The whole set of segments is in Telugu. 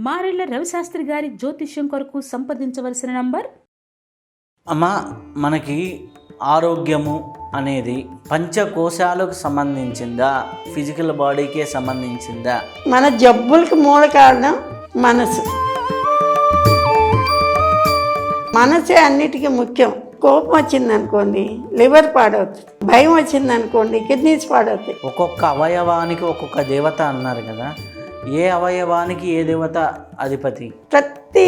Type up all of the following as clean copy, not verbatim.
మారెళ్ల రవిశాస్త్రి గారి జ్యోతిష్యం కొరకు సంప్రదించవలసిన నంబర్. అమ్మా, మనకి ఆరోగ్యము అనేది పంచకోశాలకు సంబంధించిందా, ఫిజికల్ బాడీకే సంబంధించిందా? మన జబ్బులకు మూల కారణం మనసు. మనసే అన్నిటికీ ముఖ్యం. కోపం వచ్చిందనుకోండి లివర్ పాడవుతుంది, భయం వచ్చిందనుకోండి కిడ్నీస్ పాడవుతాయి. ఒక్కొక్క అవయవానికి ఒక్కొక్క దేవత అన్నారు కదా, ఏ అవయవానికి ఏ దేవత అధిపతి? ప్రతి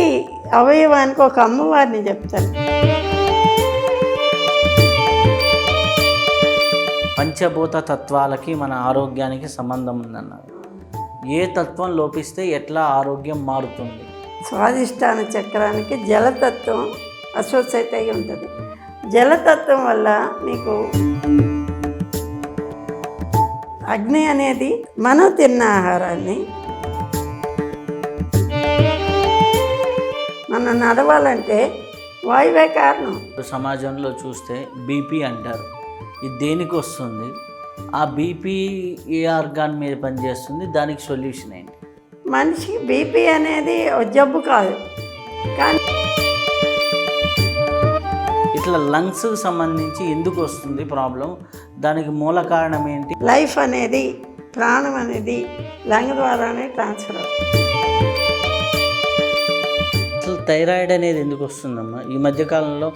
అవయవానికి ఒక అమ్మవారిని చెప్తారు. పంచభూత తత్వాలకి మన ఆరోగ్యానికి సంబంధం ఉందన్నారు. ఏ తత్వం లోపిస్తే ఎట్లా ఆరోగ్యం మారుతుంది? స్వాదిష్టాన చక్రానికి జలతత్వం అసోసియేట్ అయి ఉంటుంది. జలతత్వం వల్ల మీకు అగ్ని అనేది మనం తిన్న ఆహారాన్ని మనం నడవాలంటే వాయువే కారణం. సమాజంలో చూస్తే బీపీ అంటారు, ఇది దేనికి వస్తుంది? ఆ బీపీ ఏ ఆర్గాన్ మీద పనిచేస్తుంది? దానికి సొల్యూషన్ ఏంటి? మనిషికి బీపీ అనేది జబ్బు కాదు, కానీ ఇట్లా లంగ్స్కి సంబంధించి ఎందుకు వస్తుంది ప్రాబ్లం? దానికి మూల కారణం ఏంటి? లైఫ్ అనేది, ప్రాణం అనేది లంగ్ ద్వారానే ట్రాన్స్ఫర్ అవుతుంది. అసలు థైరాయిడ్ అనేది ఎందుకు వస్తుందమ్మా? ఈ మధ్యకాలంలో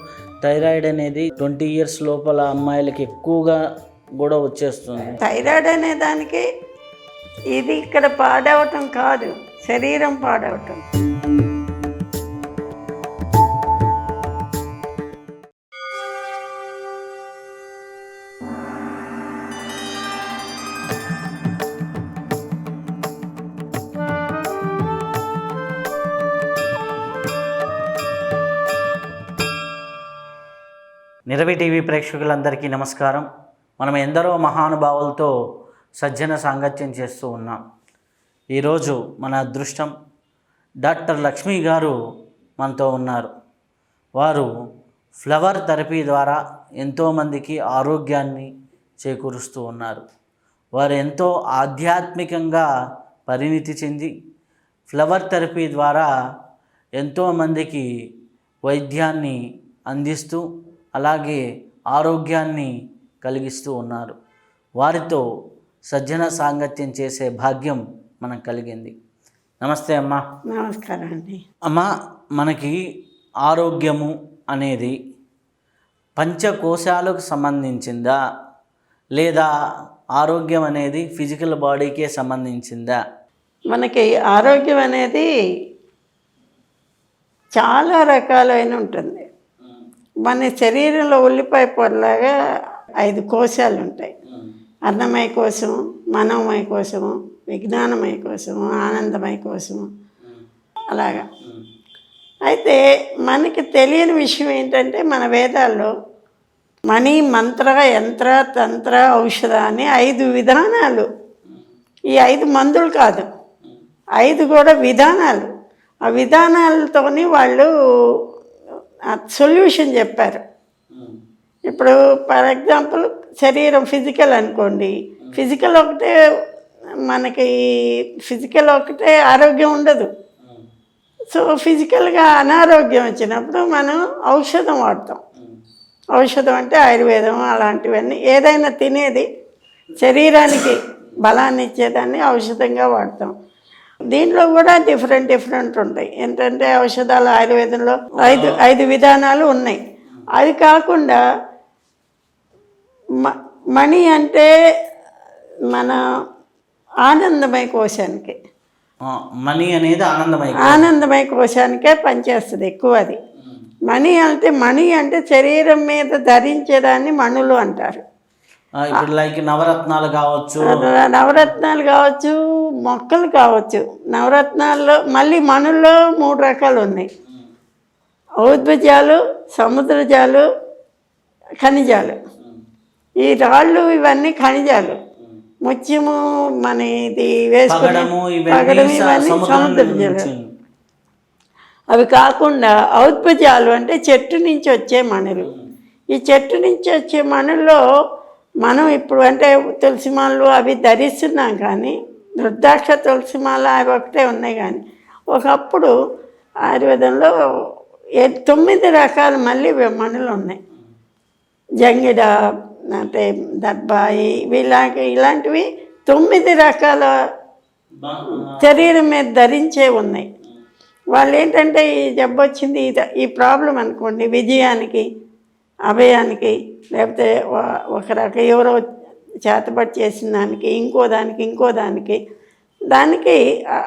థైరాయిడ్ అనేది 20 years లోపల అమ్మాయిలకి ఎక్కువగా కూడా వచ్చేస్తుంది. థైరాయిడ్ అనే దానికి ఇది ఇక్కడ పాడవటం కాదు, శరీరం పాడవటం. నిరవి టీవీ ప్రేక్షకులందరికీ నమస్కారం. మనం ఎందరో మహానుభావులతో సజ్జన సాంగత్యం చేస్తూ ఉన్నాం. ఈరోజు మన అదృష్టం డాక్టర్ లక్ష్మి గారు మనతో ఉన్నారు. వారు ఫ్లవర్ థెరపీ ద్వారా ఎంతోమందికి ఆరోగ్యాన్ని చేకూరుస్తూ ఉన్నారు. వారు ఎంతో ఆధ్యాత్మికంగా పరిణితి చెంది ఫ్లవర్ థెరపీ ద్వారా ఎంతోమందికి వైద్యాన్ని అందిస్తూ అలాగే ఆరోగ్యాన్ని కలిగిస్తూ ఉన్నారు. వారితో సజ్జన సాంగత్యం చేసే భాగ్యం మనకు కలిగింది. నమస్తే అమ్మా. నమస్కారం అండి. అమ్మా, మనకి ఆరోగ్యము అనేది పంచకోశాలకు సంబంధించిందా, లేదా ఆరోగ్యం అనేది ఫిజికల్ బాడీకే సంబంధించిందా? మనకి ఆరోగ్యం అనేది చాలా రకాలైన ఉంటుంది. మన శరీరంలో ఉల్లిపాయ పొరలాగా 5 కోశాలు ఉంటాయి. అన్నమయ కోశం, మనోమయ కోశము, విజ్ఞానమయ కోశము, ఆనందమయ కోశము, అలాగా. అయితే మనకి తెలియని విషయం ఏంటంటే మన వేదాల్లో మణి, మంత్ర, యంత్ర, తంత్ర, ఔషధ అని 5 విధానాలు. ఈ 5 మందులు కాదు, 5 కూడా విధానాలు. ఆ విధానాలతోని వాళ్ళు సొల్యూషన్ చెప్పారు. ఇప్పుడు ఫర్ ఎగ్జాంపుల్ శరీరం ఫిజికల్ అనుకోండి, ఫిజికల్ ఒకటే మనకి ఫిజికల్ ఒకటే ఆరోగ్యం ఉండదు. సో ఫిజికల్గా అనారోగ్యం వచ్చినప్పుడు మనం ఔషధం వాడతాం. ఔషధం అంటే ఆయుర్వేదం అలాంటివన్నీ, ఏదైనా తినేది శరీరానికి బలాన్ని ఇచ్చేదాన్ని ఔషధంగా వాడతాం. దీంట్లో కూడా డిఫరెంట్ ఉంటాయి. ఏంటంటే ఔషధాలు ఆయుర్వేదంలో 5 విధానాలు ఉన్నాయి. అది కాకుండా మణి అంటే మన ఆనందమయ కోశానికి, మణి అనేది ఆనందమయ కోశానికే పనిచేస్తుంది ఎక్కువ. అది మణి అంటే శరీరం మీద ధరించేదాన్ని మణులు అంటారు. ఇప్పుడు లైక్ నవరత్నాలు కావచ్చు, మొక్కలు కావచ్చు. నవరత్నాల్లో మళ్ళీ మణుల్లో 3 రకాలు ఉన్నాయి: ఔద్భజాలు, సముద్రజాలు, ఖనిజాలు. ఈ రాళ్ళు ఇవన్నీ ఖనిజాలు. ముత్యము మన ఇది వేసుకుని పగడం ఇవన్నీ సముద్రజాలు. అవి కాకుండా ఔద్భజాలు అంటే చెట్టు నుంచి వచ్చే మణులు. ఈ చెట్టు నుంచి వచ్చే మణుల్లో మనం ఇప్పుడు అంటే తులసిమాలు అవి ధరిస్తున్నాం, కానీ రుద్రాక్ష తులసిమాల అవి ఒకటే ఉన్నాయి. కానీ ఒకప్పుడు ఆయుర్వేదంలో 9 రకాల మళ్ళీ మణులు ఉన్నాయి. జంగిడ అంటే దర్బాయి ఇలాంటివి 9 రకాల శరీరం మీద ధరించే ఉన్నాయి. వాళ్ళు ఏంటంటే ఈ జబ్బు వచ్చింది ఈ ప్రాబ్లం అనుకోండి, విజయానికి అభయానికి లేకపోతే ఒక రకం ఎవరో చేతబడి చేసిన ఇంకో దానికి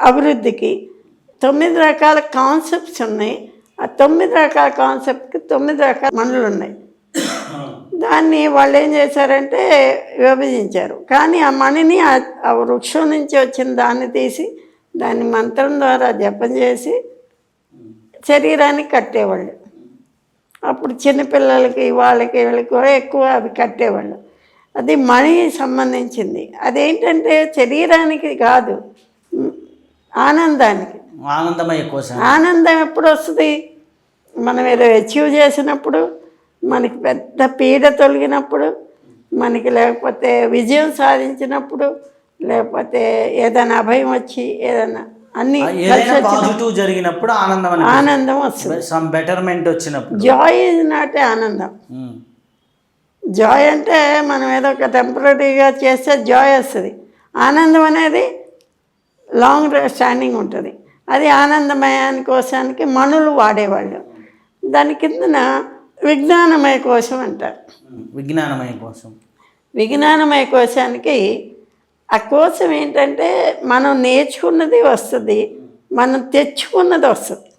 అభివృద్ధికి 9 రకాల కాన్సెప్ట్స్ ఉన్నాయి. ఆ 9 రకాల కాన్సెప్ట్కి 9 రకాల మనులు ఉన్నాయి. దాన్ని వాళ్ళు ఏం చేశారంటే విభజించారు. కానీ ఆ మణిని ఆ వృక్షం నుంచి వచ్చిన దాన్ని తీసి దాన్ని మంత్రం ద్వారా జపం చేసి శరీరానికి కట్టేవాళ్ళు. అప్పుడు చిన్నపిల్లలకి వీళ్ళకి కూడా ఎక్కువ అవి కట్టేవాళ్ళు. అది మణి సంబంధించింది. అదేంటంటే శరీరానికి కాదు, ఆనందానికి. ఆనందం ఎప్పుడు వస్తుంది? మనం ఏదో అచీవ్ చేసినప్పుడు, మనకి పెద్ద పీడ తొలగినప్పుడు, మనకి లేకపోతే విజయం సాధించినప్పుడు, లేకపోతే ఏదైనా అభయం వచ్చి ఏదైనా అన్ని జరిగినప్పుడు ఆనందం వస్తుంది. బెటర్మెంట్ వచ్చినప్పుడు జాయ్ ఈజ్ నాట్ ఏ ఆనందం. జాయ్ అంటే మనం ఏదో ఒక టెంపరీగా చేస్తే జాయ్ వస్తుంది. ఆనందం అనేది లాంగ్ స్టాండింగ్ ఉంటుంది. అది ఆనందమయాని కోశానికి మణులు వాడేవాళ్ళు. దాని కిందన విజ్ఞానమయ కోశం అంటారు. విజ్ఞానమయ కోశానికి ఆ కోశం ఏంటంటే మనం నేర్చుకున్నది వస్తుంది, మనం తెచ్చుకున్నది వస్తుంది.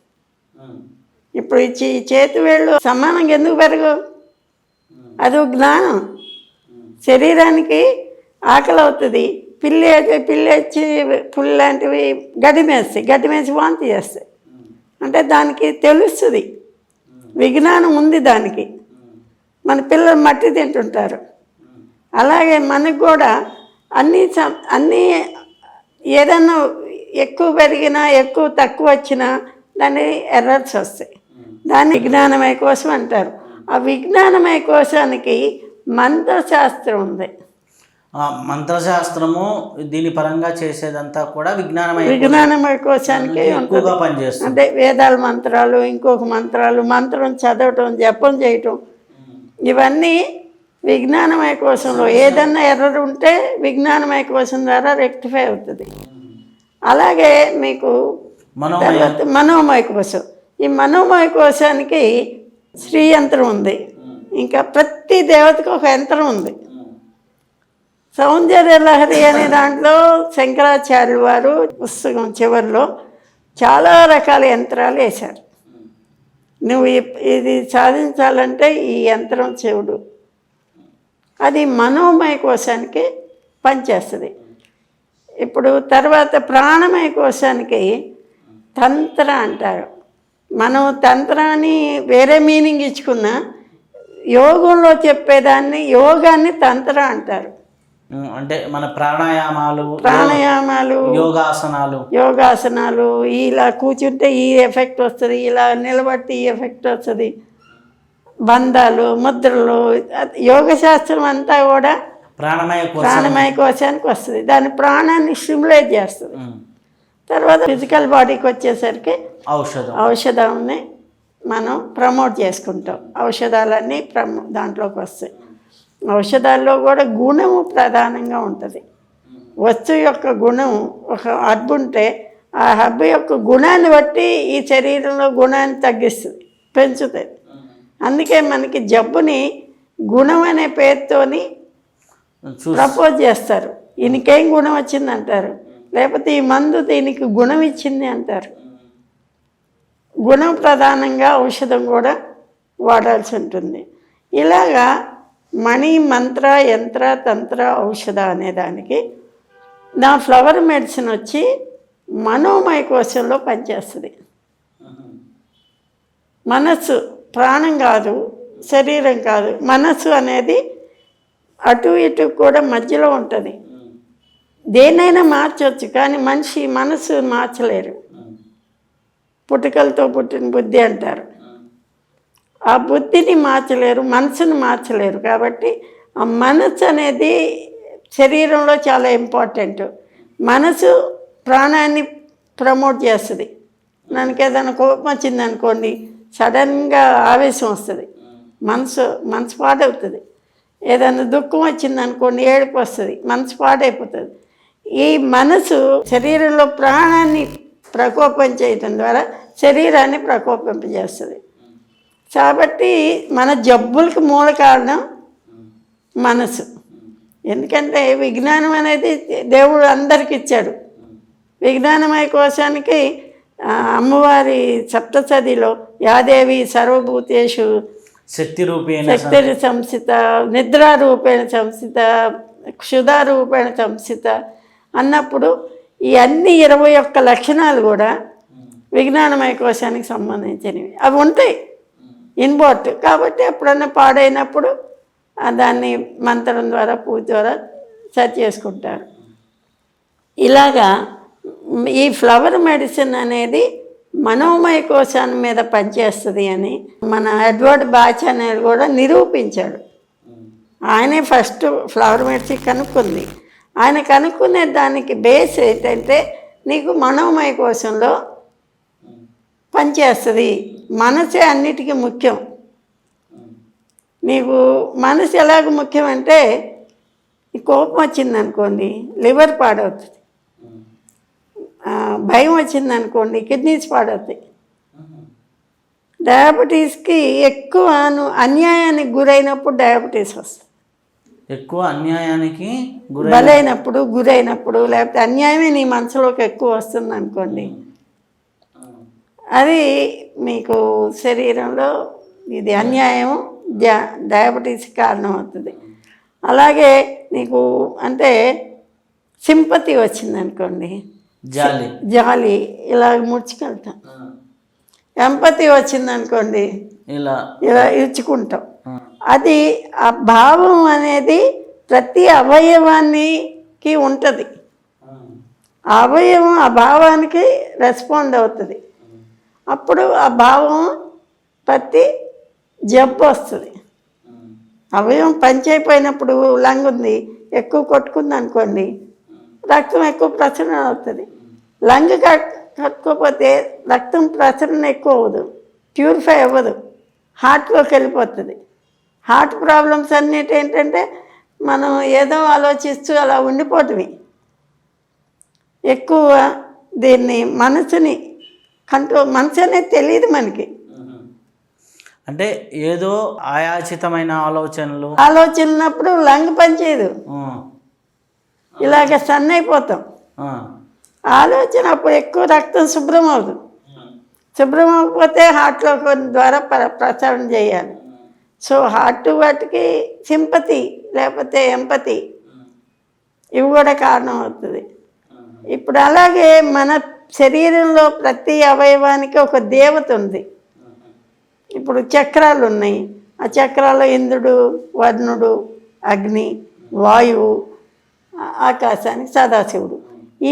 ఇప్పుడు ఈ చేతి వేళ్ళు సమానంగా ఎందుకు పెరగవు? అది జ్ఞానం. శరీరానికి ఆకలి అవుతుంది, పిల్లి పుల్లి లాంటివి గడ్డిమేసి వాంతి చేస్తాయి. అంటే దానికి తెలుస్తుంది, విజ్ఞానం ఉంది దానికి. మన పిల్లలు మట్టి తింటుంటారు. అలాగే మనకు కూడా అన్నీ ఏదన్నా ఎక్కువ పెరిగినా ఎక్కువ తక్కువ వచ్చినా దాన్ని ఎర్రర్స్ వస్తాయి. దాన్ని విజ్ఞానమయ కోశం అంటారు. ఆ విజ్ఞానమయ కోశానికి మంత్రశాస్త్రం ఉంది. మంత్రశాస్త్రము దీని పరంగా చేసేదంతా కూడా విజ్ఞానమయ కోశానికి ఎక్కువగా పనిచేస్తుంది. అంటే వేదాల మంత్రాలు, ఇంకొక మంత్రం చదవటం, జపం చేయటం, ఇవన్నీ విజ్ఞానమయ కోశంలో. ఏదన్నా ఎర్రర్ ఉంటే విజ్ఞానమయ కోశం ద్వారా రెక్టిఫై అవుతుంది. అలాగే మీకు మనోమయ కోశం. ఈ మనోమయ కోశానికి శ్రీ యంత్రం ఉంది. ఇంకా ప్రతి దేవతకు ఒక యంత్రం ఉంది. సౌందర్య లహరి అనే దాంట్లో శంకరాచార్యులు వారు పుస్తకం చివరిలో చాలా రకాల యంత్రాలు వేశారు. నువ్వు ఇది సాధించాలంటే ఈ యంత్రం చెవుడు. అది మనోమయ కోశానికి పనిచేస్తుంది. ఇప్పుడు తర్వాత ప్రాణమయ కోశానికి తంత్ర అంటారు. మనం తంత్రాన్ని వేరే మీనింగ్ ఇచ్చుకున్నా యోగంలో చెప్పేదాన్ని యోగాన్ని తంత్ర అంటారు. అంటే మన ప్రాణాయామాలు, యోగాసనాలు ఇలా కూర్చుంటే ఈ ఎఫెక్ట్ వస్తుంది, ఇలా నిలబట్టి ఈ ఎఫెక్ట్ వస్తుంది, బంధాలు, ముద్రలు, యోగశాస్త్రం అంతా కూడా ప్రాణమయ కోశానికి వస్తుంది. దాని ప్రాణాన్ని స్టిమ్యులేట్ చేస్తుంది. తర్వాత ఫిజికల్ బాడీకి వచ్చేసరికి ఔషధాన్ని మనం ప్రమోట్ చేసుకుంటాం. ఔషధాలన్నీ దాంట్లోకి వస్తాయి. ఔషధాల్లో కూడా గుణము ప్రధానంగా ఉంటుంది. వస్తువు యొక్క గుణం ఒక హబ్బు ఉంటే ఆ హబ్బు యొక్క గుణాన్ని బట్టి ఈ శరీరంలో గుణాన్ని తగ్గిస్తుంది, పెంచుతుంది. అందుకే మనకి జబ్బుని గుణం అనే పేరుతోని ప్రపోజ్ చేస్తారు. ఈయనకేం గుణం వచ్చింది అంటారు, లేకపోతే ఈ మందు దీనికి గుణం ఇచ్చింది అంటారు. గుణం ప్రధానంగా ఔషధం కూడా వాడాల్సి ఉంటుంది. ఇలాగా మణి, మంత్ర, యంత్ర, తంత్ర, ఔషధ అనే దానికి నా ఫ్లవర్ మెడిసిన్ వచ్చి మనోమయ కోశంలో పనిచేస్తుంది. మనస్సు, ప్రాణం కాదు, శరీరం కాదు, మనస్సు అనేది అటు ఇటు కూడా మధ్యలో ఉంటుంది. దేన్నైనా మార్చవచ్చు, కానీ మనసు మార్చలేరు. పుట్టుకలతో పుట్టిన బుద్ధి అంటారు. ఆ బుద్ధిని మార్చలేరు, మనసును మార్చలేరు. కాబట్టి ఆ మనసు అనేది శరీరంలో చాలా ఇంపార్టెంట్. మనసు ప్రాణాన్ని ప్రమోట్ చేస్తుంది, మనకి ఏదైనా కోపం వచ్చింది అనుకోండి, సడన్గా ఆవేశం వస్తుంది, మనసు పాడవుతుంది. ఏదైనా దుఃఖం వచ్చింది అనుకోండి, ఏడుపు వస్తుంది, మనసు పాడైపోతుంది. ఈ మనసు శరీరంలో ప్రాణాన్ని ప్రకోపం చేయటం ద్వారా శరీరాన్ని ప్రకోపింపజేస్తుంది. కాబట్టి మన జబ్బులకు మూల కారణం మనసు. ఎందుకంటే విజ్ఞానం అనేది దేవుడు అందరికి ఇచ్చాడు. విజ్ఞానమయ కోశానికి అమ్మవారి సప్తసతిలో యాదేవి సర్వభూతేషు శక్తి సంస్థిత, నిద్రారూపేణ సంస్థిత, క్షుధారూపేణ సంస్థిత అన్నప్పుడు ఈ అన్ని 21 లక్షణాలు కూడా విజ్ఞానమయ కోశానికి సంబంధించినవి. అవి ఉంటాయి ఇన్బోర్ట్. కాబట్టి ఎప్పుడన్నా పాడైనప్పుడు దాన్ని మంత్రం ద్వారా పూజ ద్వారా సరి చేసుకుంటారు. ఇలాగా ఈ ఫ్లవర్ మెడిసిన్ అనేది మనోమయ కోశాన్ని మీద పనిచేస్తుంది అని మన ఎడ్వర్డ్ బాచ్ అనేది కూడా నిరూపించాడు. ఆయనే ఫస్ట్ ఫ్లవర్ మెడిసిన్ కనుక్కుంది. ఆయన కనుక్కునే దానికి బేస్ ఏంటంటే నీకు మనోమయ కోశంలో పనిచేస్తుంది. మనసే అన్నిటికీ ముఖ్యం. నీకు మనసు ఎలాగ ముఖ్యం అంటే, కోపం వచ్చిందనుకోండి లివర్ పాడవుతుంది, భయం వచ్చిందనుకోండి కిడ్నీస్ పాడవుతాయి. డయాబెటీస్కి ఎక్కువ అన్యాయానికి గురైనప్పుడు డయాబెటీస్ వస్తుంది. ఎక్కువ అన్యాయానికి గురైనప్పుడు లేకపోతే అన్యాయమే నీ మనసులోకి ఎక్కువ వస్తుంది అనుకోండి, అది మీకు శరీరంలో ఇది అన్యాయం డయాబెటీస్ కారణం అవుతుంది. అలాగే నీకు అంటే సింపతి వచ్చిందనుకోండి, జాలి ఇలా ముడుచుకెళ్తాం. ఎంపతి వచ్చిందనుకోండి ఇలా ఇచ్చుకుంటాం. అది ఆ భావం అనేది ప్రతి అవయవానికి ఉంటుంది. ఆ అవయవం ఆ భావానికి రెస్పాండ్ అవుతుంది. అప్పుడు ఆ భావం ప్రతి జబ్బు వస్తుంది. అవయవం పనిచేయపోయినప్పుడు లంగ్ ఉంది ఎక్కువ కొట్టుకుంది అనుకోండి, రక్తం ఎక్కువ ప్రసరణ అవుతుంది. లంగ్ కట్టుకోకపోతే రక్తం ప్రసరణ ఎక్కువ అవ్వదు, ప్యూరిఫై అవ్వదు, హార్ట్లోకి వెళ్ళిపోతుంది. హార్ట్ ప్రాబ్లమ్స్ అన్నిటి ఏంటంటే మనం ఏదో ఆలోచిస్తూ అలా ఉండిపోవటమే. ఎక్కువ దీన్ని మనసుని మనసు అనేది తెలియదు మనకి. అంటే ఏదో ఆయాచితమైన ఆలోచనప్పుడు లంగ్ పనిచేయదు, ఇలాగ సన్ అయిపోతాం. ఆలోచన అప్పుడు ఎక్కువ రక్తం శుభ్రం అవ్వదు. శుభ్రం అవ్వకపోతే హార్ట్లో ద్వారా ప్రసారం చేయాలి. సో హార్ట్ వాటికి సింపతి లేకపోతే ఎంపతి ఇవి కూడా కారణం అవుతుంది. ఇప్పుడు అలాగే మన శరీరంలో ప్రతి అవయవానికి ఒక దేవత ఉంది. ఇప్పుడు చక్రాలు ఉన్నాయి. ఆ చక్రాల్లో ఇంద్రుడు, వరుణుడు, అగ్ని, వాయువు, ఆకాశానికి సదాశివుడు.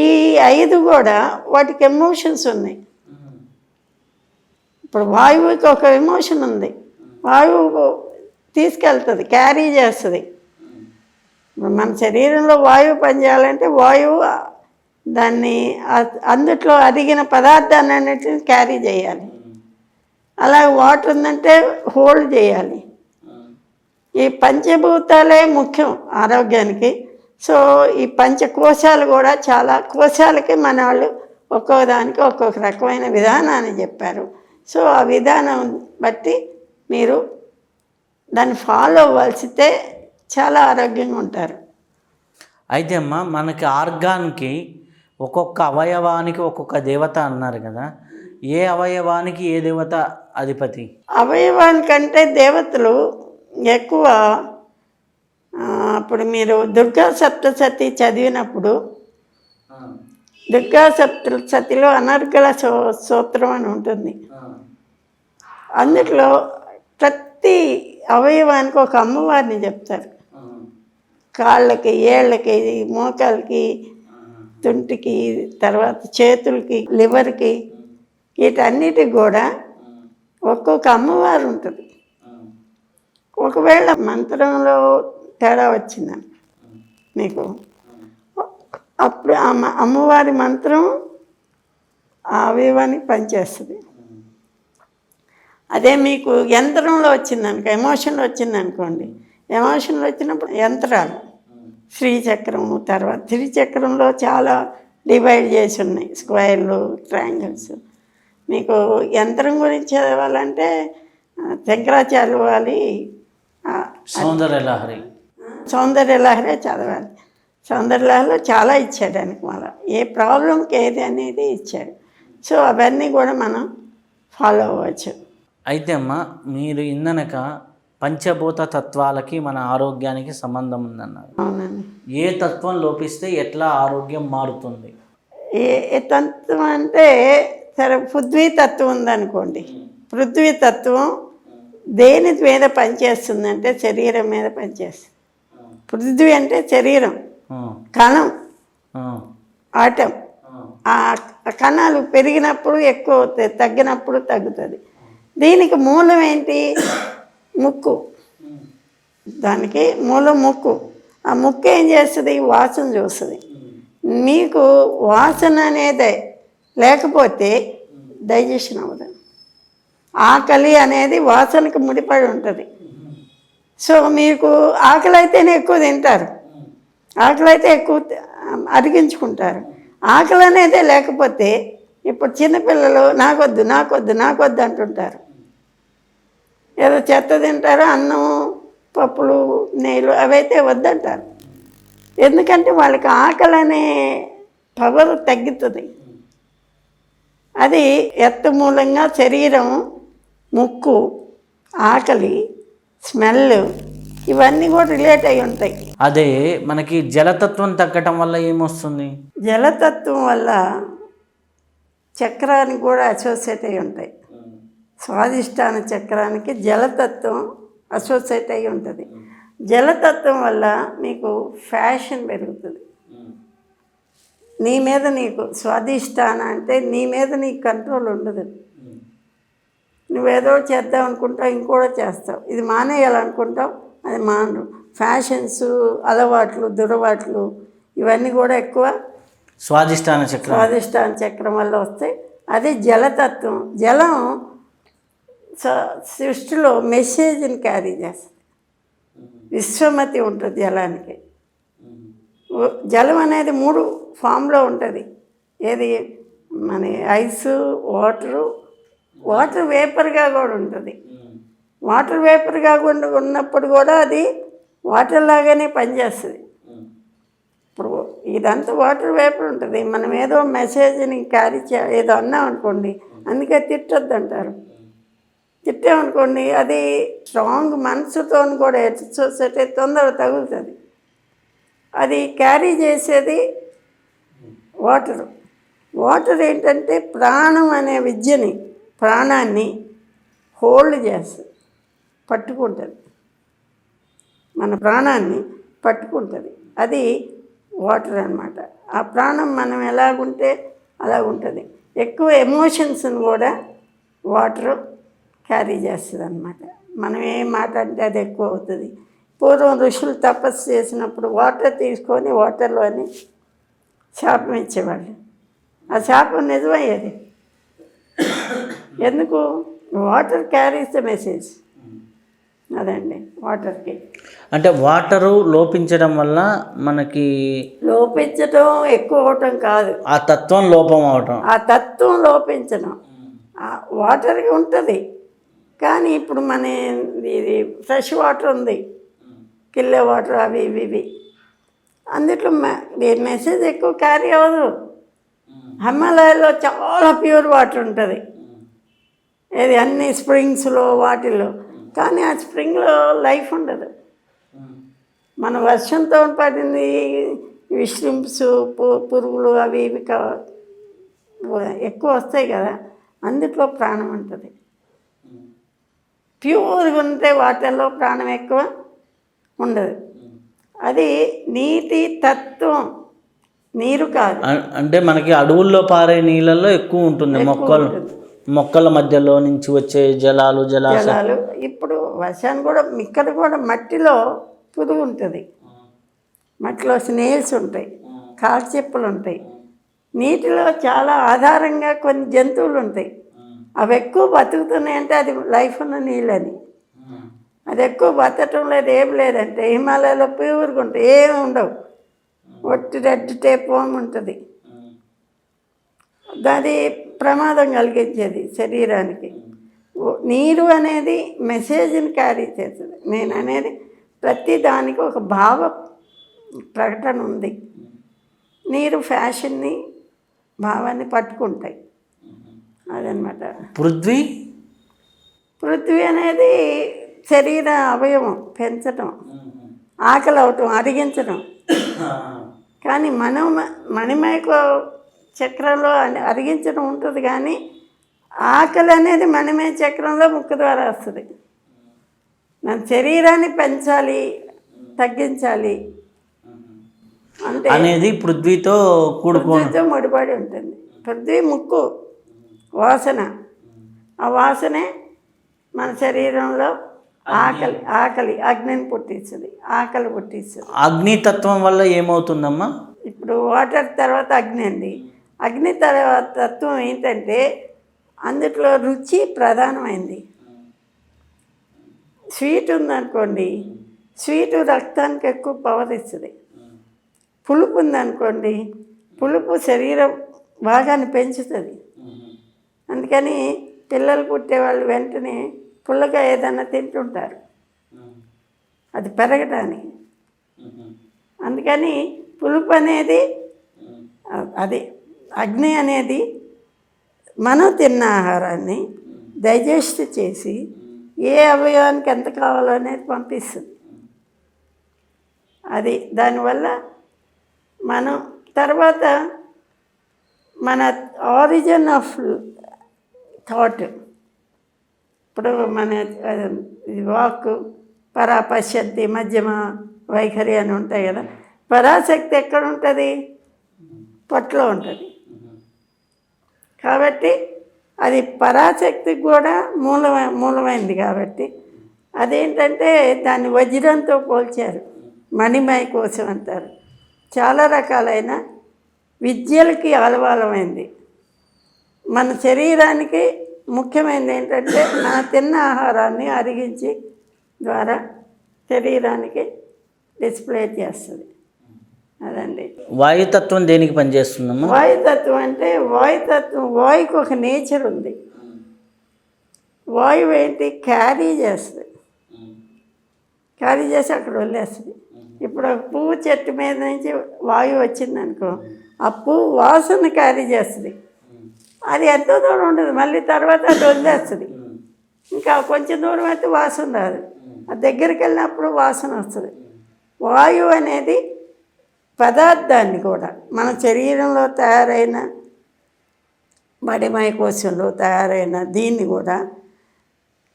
ఈ 5 కూడా వాటికి ఎమోషన్స్ ఉన్నాయి. ఇప్పుడు వాయువుకి ఒక ఎమోషన్ ఉంది. వాయువు తీసుకెళ్తుంది, క్యారీ చేస్తుంది. మన శరీరంలో వాయువు పనిచేయాలంటే వాయువు దాన్ని అందుట్లో అరిగిన పదార్థాన్ని అన్నిటిని క్యారీ చేయాలి. అలాగే వాటర్ ఉందంటే హోల్డ్ చేయాలి. ఈ పంచభూతాలే ముఖ్యం ఆరోగ్యానికి. సో ఈ పంచకోశాలు కూడా చాలా కోశాలకి మన వాళ్ళు ఒక్కొక్క దానికి ఒక్కొక్క రకమైన విధానాన్ని చెప్పారు. సో ఆ విధానం బట్టి మీరు దాన్ని ఫాలో అవ్వాల్సితే చాలా ఆరోగ్యంగా ఉంటారు. అయితే అమ్మ మనకి ఆర్గాన్కి ఒక్కొక్క అవయవానికి ఒక్కొక్క దేవత అన్నారు కదా, ఏ అవయవానికి ఏ దేవత అధిపతి? అవయవానికంటే దేవతలు ఎక్కువ. అప్పుడు మీరు దుర్గా సప్తసతి చదివినప్పుడు దుర్గా సప్తసతిలో అనర్గళ సూత్రం అని ఉంటుంది. అందులో ప్రతి అవయవానికి ఒక అమ్మవారిని చెప్తారు. కాళ్ళకి, ఏళ్ళకి, మోకాలకి, తుంటికి, తర్వాత చేతులకి, లివర్కి, వీటన్నిటికి కూడా ఒక్కొక్క అమ్మవారు ఉంటుంది. ఒకవేళ మంత్రంలో తేడా వచ్చిందని మీకు అప్పుడు అమ్మవారి మంత్రం ఆ అవయవానికి పనిచేస్తుంది. అదే మీకు యంత్రంలో వచ్చిందనుకో, ఎమోషన్లో వచ్చిందనుకోండి, ఎమోషన్లో వచ్చినప్పుడు యంత్రాలు శ్రీచక్రము, తర్వాత శ్రీచక్రంలో చాలా డివైడ్ చేసి ఉన్నాయి, స్క్వేర్లు, ట్రయాంగిల్స్. మీకు యంత్రం గురించి చదవాలంటే శంకరాచార్య వారి సౌందర్యలహరే చదవాలి. సౌందర్యలహరిలో చాలా ఇచ్చాడు ఆయనకు, మళ్ళీ ఏ ప్రాబ్లంకి ఏది అనేది ఇచ్చాడు. సో అవన్నీ కూడా మనం ఫాలో అవ్వచ్చు. అయితే అమ్మ, మీరు ఇందనక పంచభూత తత్వాలకి మన ఆరోగ్యానికి సంబంధం ఉందన్నారు. అవునండి. ఏ తత్వం లోపిస్తే ఎట్లా ఆరోగ్యం మారుతుంది? ఏ తత్వం అంటే, సరే పృథ్వీ తత్వం ఉందనుకోండి. పృథ్వీ తత్వం దేని మీద పనిచేస్తుందంటే శరీరం మీద పనిచేస్తుంది. పృథ్వీ అంటే శరీరం, కణం, ఆటం. ఆ కణాలు పెరిగినప్పుడు ఎక్కువ అవుతాయి, తగ్గినప్పుడు తగ్గుతుంది. దీనికి మూలం ఏంటి? ముక్కు. దానికి మూలం ముక్కు. ఆ ముక్కు ఏం చేస్తుంది? వాసన చూస్తుంది. మీకు వాసన అనేది లేకపోతే డైజెషన్ అవ్వదు. ఆకలి అనేది వాసనకు ముడిపడి ఉంటుంది. సో మీకు ఆకలి అయితేనే ఎక్కువ తింటారు, ఆకలి అయితే ఎక్కువ అరిగించుకుంటారు. ఆకలి అనేదే లేకపోతే, ఇప్పుడు చిన్నపిల్లలు నాకొద్దు నాకొద్దు నాకొద్దు అంటుంటారు. ఏదో చెత్త తింటారు, అన్నం, పప్పులు, నెయ్యిలు అవైతే వద్దంటారు. ఎందుకంటే వాళ్ళకి ఆకలి అనే పవర్ తగ్గుతుంది. అది ఎత్తు మూలంగా శరీరం, ముక్కు, ఆకలి, స్మెల్ ఇవన్నీ కూడా రిలేట్ అయి ఉంటాయి. అదే మనకి జలతత్వం తగ్గటం వల్ల ఏమొస్తుంది? జలతత్వం వల్ల చక్రానికి కూడా అసోసియేట్ అయి ఉంటాయి. స్వాదిష్టాన చక్రానికి జలతత్వం అసోసియేట్ అయి ఉంటుంది. జలతత్వం వల్ల మీకు ఫ్యాషన్ పెరుగుతుంది. నీ మీద నీకు స్వాదిష్టాన అంటే నీ మీద నీకు కంట్రోల్ ఉండదు. నువ్వేదో చేద్దాం అనుకుంటావు, ఇంకోటి చేస్తావు. ఇది మానేయాలనుకుంటావు, అది మానరు. ఫ్యాషన్స్, అలవాట్లు, దురవాట్లు ఇవన్నీ కూడా ఎక్కువ స్వాదిష్టాన చక్రం వల్ల వస్తాయి. అది జలతత్వం. జలం సృష్టిలో మెసేజ్ని క్యారీ చేస్తుంది. విశ్వమతి ఉంటుంది జలానికి. జలం అనేది 3 ఫామ్లో ఉంటుంది. ఏది? మన ఐసు, వాటర్ వేపర్గా కూడా ఉంటుంది. వాటర్ వేపర్గా ఉన్నప్పుడు కూడా అది వాటర్ లాగానే పనిచేస్తుంది. ఇప్పుడు ఇదంతా వాటర్ వేపర్ ఉంటుంది. మనం ఏదో మెసేజ్ని క్యారీ ఏదో అన్నాం అనుకోండి, అందుకే తిట్టొద్దు అంటారు. తిట్టామనుకోండి, అది స్ట్రాంగ్ మనసుతో కూడా సొసైటీ తొందరగా తగులుతుంది. అది క్యారీ చేసేది వాటర్. వాటర్ ఏంటంటే ప్రాణం అనే విద్యని, ప్రాణాన్ని హోల్డ్ చేస్తుంది, పట్టుకుంటుంది. మన ప్రాణాన్ని పట్టుకుంటుంది. అది వాటర్ అన్నమాట. ఆ ప్రాణం మనం ఎలాగుంటే అలా ఉంటుంది. ఎక్కువ ఎమోషన్స్ని కూడా వాటర్ క్యారీ చేస్తుంది అన్నమాట. మనం ఏం మాట అంటే అది ఎక్కువ అవుతుంది. పూర్వం ఋషులు తపస్సు చేసినప్పుడు వాటర్ తీసుకొని వాటర్లోని శాపం ఇచ్చేవాళ్ళు. ఆ శాపం నిజమయ్యేది. ఎందుకు? Water carries the message. అదండి వాటర్కి. అంటే వాటరు లోపించడం వల్ల మనకి లోపించడం ఎక్కువ అవటం కాదు, ఆ తత్వం లోపం అవటం. ఆ తత్వం లోపించడం వాటర్కి ఉంటుంది. కానీ ఇప్పుడు మన ఇది ఫ్రెష్ వాటర్ ఉంది, కిల్లే వాటర్, అవి ఇవి అందుట్లో మెసేజ్ ఎక్కువ క్యారీ అవ్వదు. హిమాలయాల్లో చాలా ప్యూర్ వాటర్ ఉంటుంది, ఏది అన్ని స్ప్రింగ్స్లో వాటిల్లో. కానీ ఆ స్ప్రింగ్లో లైఫ్ ఉండదు. మన వర్షంతో పడింది షింప్స్, పురుగులు అవి ఇవి ఎక్కువ వస్తాయి కదా, అందుట్లో ప్రాణం ఉంటుంది. ప్యూర్గా ఉంటే వాటర్లో ప్రాణం ఎక్కువ ఉండదు. అది నీటి తత్వం, నీరు కాదు. అంటే మనకి అడవుల్లో పారే నీళ్ళల్లో ఎక్కువ ఉంటుంది. మొక్కల మధ్యలో నుంచి వచ్చే జలాలు. ఇప్పుడు వర్షాన్ని కూడా ఇక్కడ కూడా మట్టిలో పురుగు ఉంటుంది, మట్టిలో స్నేల్స్ ఉంటాయి, కాల్చెప్పులు ఉంటాయి. నీటిలో చాలా ఆధారంగా కొన్ని జంతువులు ఉంటాయి. అవి ఎక్కువ బతుకుతున్నాయి అంటే అది లైఫ్ ఉన్న నీళ్ళని. అది ఎక్కువ బతకటం లేదు, ఏం లేదంటే హిమాలయాలో ప్యూర్గా ఉంటాయి, ఏమి ఉండవు, ఒట్టి రెడ్ టేప్ వామ్ ఉంటుంది. అది ప్రమాదం కలిగించేది శరీరానికి. నీరు అనేది మెసేజ్ని క్యారీ చేస్తుంది. నేను అనేది ప్రతి దానికి ఒక భావ ప్రకటన ఉంది. నీరు ఫ్యాషన్ని భావాన్ని పట్టుకుంటాయి, అదనమాట. పృథ్వీ అనేది శరీర అవయవం పెంచటం, ఆకలి అవటం, అరిగించడం. కానీ మణిమయక చక్రంలో అరిగించడం ఉంటుంది, కానీ ఆకలి అనేది మణిమయ చక్రంలో ముక్కు ద్వారా వస్తుంది. మన శరీరాన్ని పెంచాలి, తగ్గించాలి అంటే అనేది పృథ్వీతో ముడిపడి ఉంటుంది. పృథ్వీ ముక్కు వాసన, ఆ వాసనే మన శరీరంలో ఆకలి అగ్నిని పుట్టిస్తుంది, ఆకలి పుట్టిస్తుంది. అగ్నితత్వం వల్ల ఏమవుతుందమ్మా? ఇప్పుడు వాటర్ తర్వాత అగ్ని అండి. అగ్ని తర్వాత తత్వం ఏంటంటే అందులో రుచి ప్రధానమైంది. స్వీట్ ఉందనుకోండి, స్వీటు రక్తానికి ఎక్కువ పవర్ ఇస్తుంది. పులుపు ఉందనుకోండి, పులుపు శరీరం భాగాన్ని పెంచుతుంది. అందుకని పిల్లలు పుట్టేవాళ్ళు వెంటనే పుల్లగా ఏదన్నా తింటుంటారు, అది పెరగడానికి. అందుకని పులుపు అనేది అది అగ్ని అనేది మనం తిన్న ఆహారాన్ని డైజెస్ట్ చేసి ఏ అవయవానికి ఎంత కావాలో అనేది పంపిస్తుంది. అది దానివల్ల మనం తర్వాత మన ఆరిజిన్ ఆఫ్ థాట్, ఇప్పుడు మన వాక్ పరాపశ్యంతి మధ్యమ వైఖరి అని ఉంటాయి కదా. పరాశక్తి ఎక్కడ ఉంటుంది? పొట్టలో ఉంటుంది. కాబట్టి అది పరాశక్తికి కూడా మూలమైంది. కాబట్టి అదేంటంటే దాన్ని వజ్రంతో పోల్చారు, మణిమయ కోసం అంటారు. చాలా రకాలైన విద్యలకి ఆలవాలమైంది. మన శరీరానికి ముఖ్యమైనది ఏంటంటే మన తిన్న ఆహారాన్ని అరిగించి ద్వారా శరీరానికి డిస్ప్లే చేస్తుంది. అదండి. వాయుతత్వం దేనికి పనిచేస్తుందమ్మా? వాయుతత్వం అంటే వాయుకి ఒక నేచర్ ఉంది. వాయువు ఏంటి? క్యారీ చేస్తుంది, క్యారీ చేసి అక్కడ వదిలేస్తుంది. ఇప్పుడు పువ్వు చెట్టు మీద నుంచి వాయువు వచ్చిందనుకో, ఆ పువ్వు వాసన క్యారీ చేస్తుంది. అది ఎంతో దూరం ఉండదు, మళ్ళీ తర్వాత అది వదిలేస్తుంది. ఇంకా కొంచెం దూరం అయితే వాసన రాదు, ఆ దగ్గరికి వెళ్ళినప్పుడు వాసన వస్తుంది. వాయువు అనేది పదార్థాన్ని కూడా మన శరీరంలో తయారైన మడిమయ కోశంలో తయారైన దీన్ని కూడా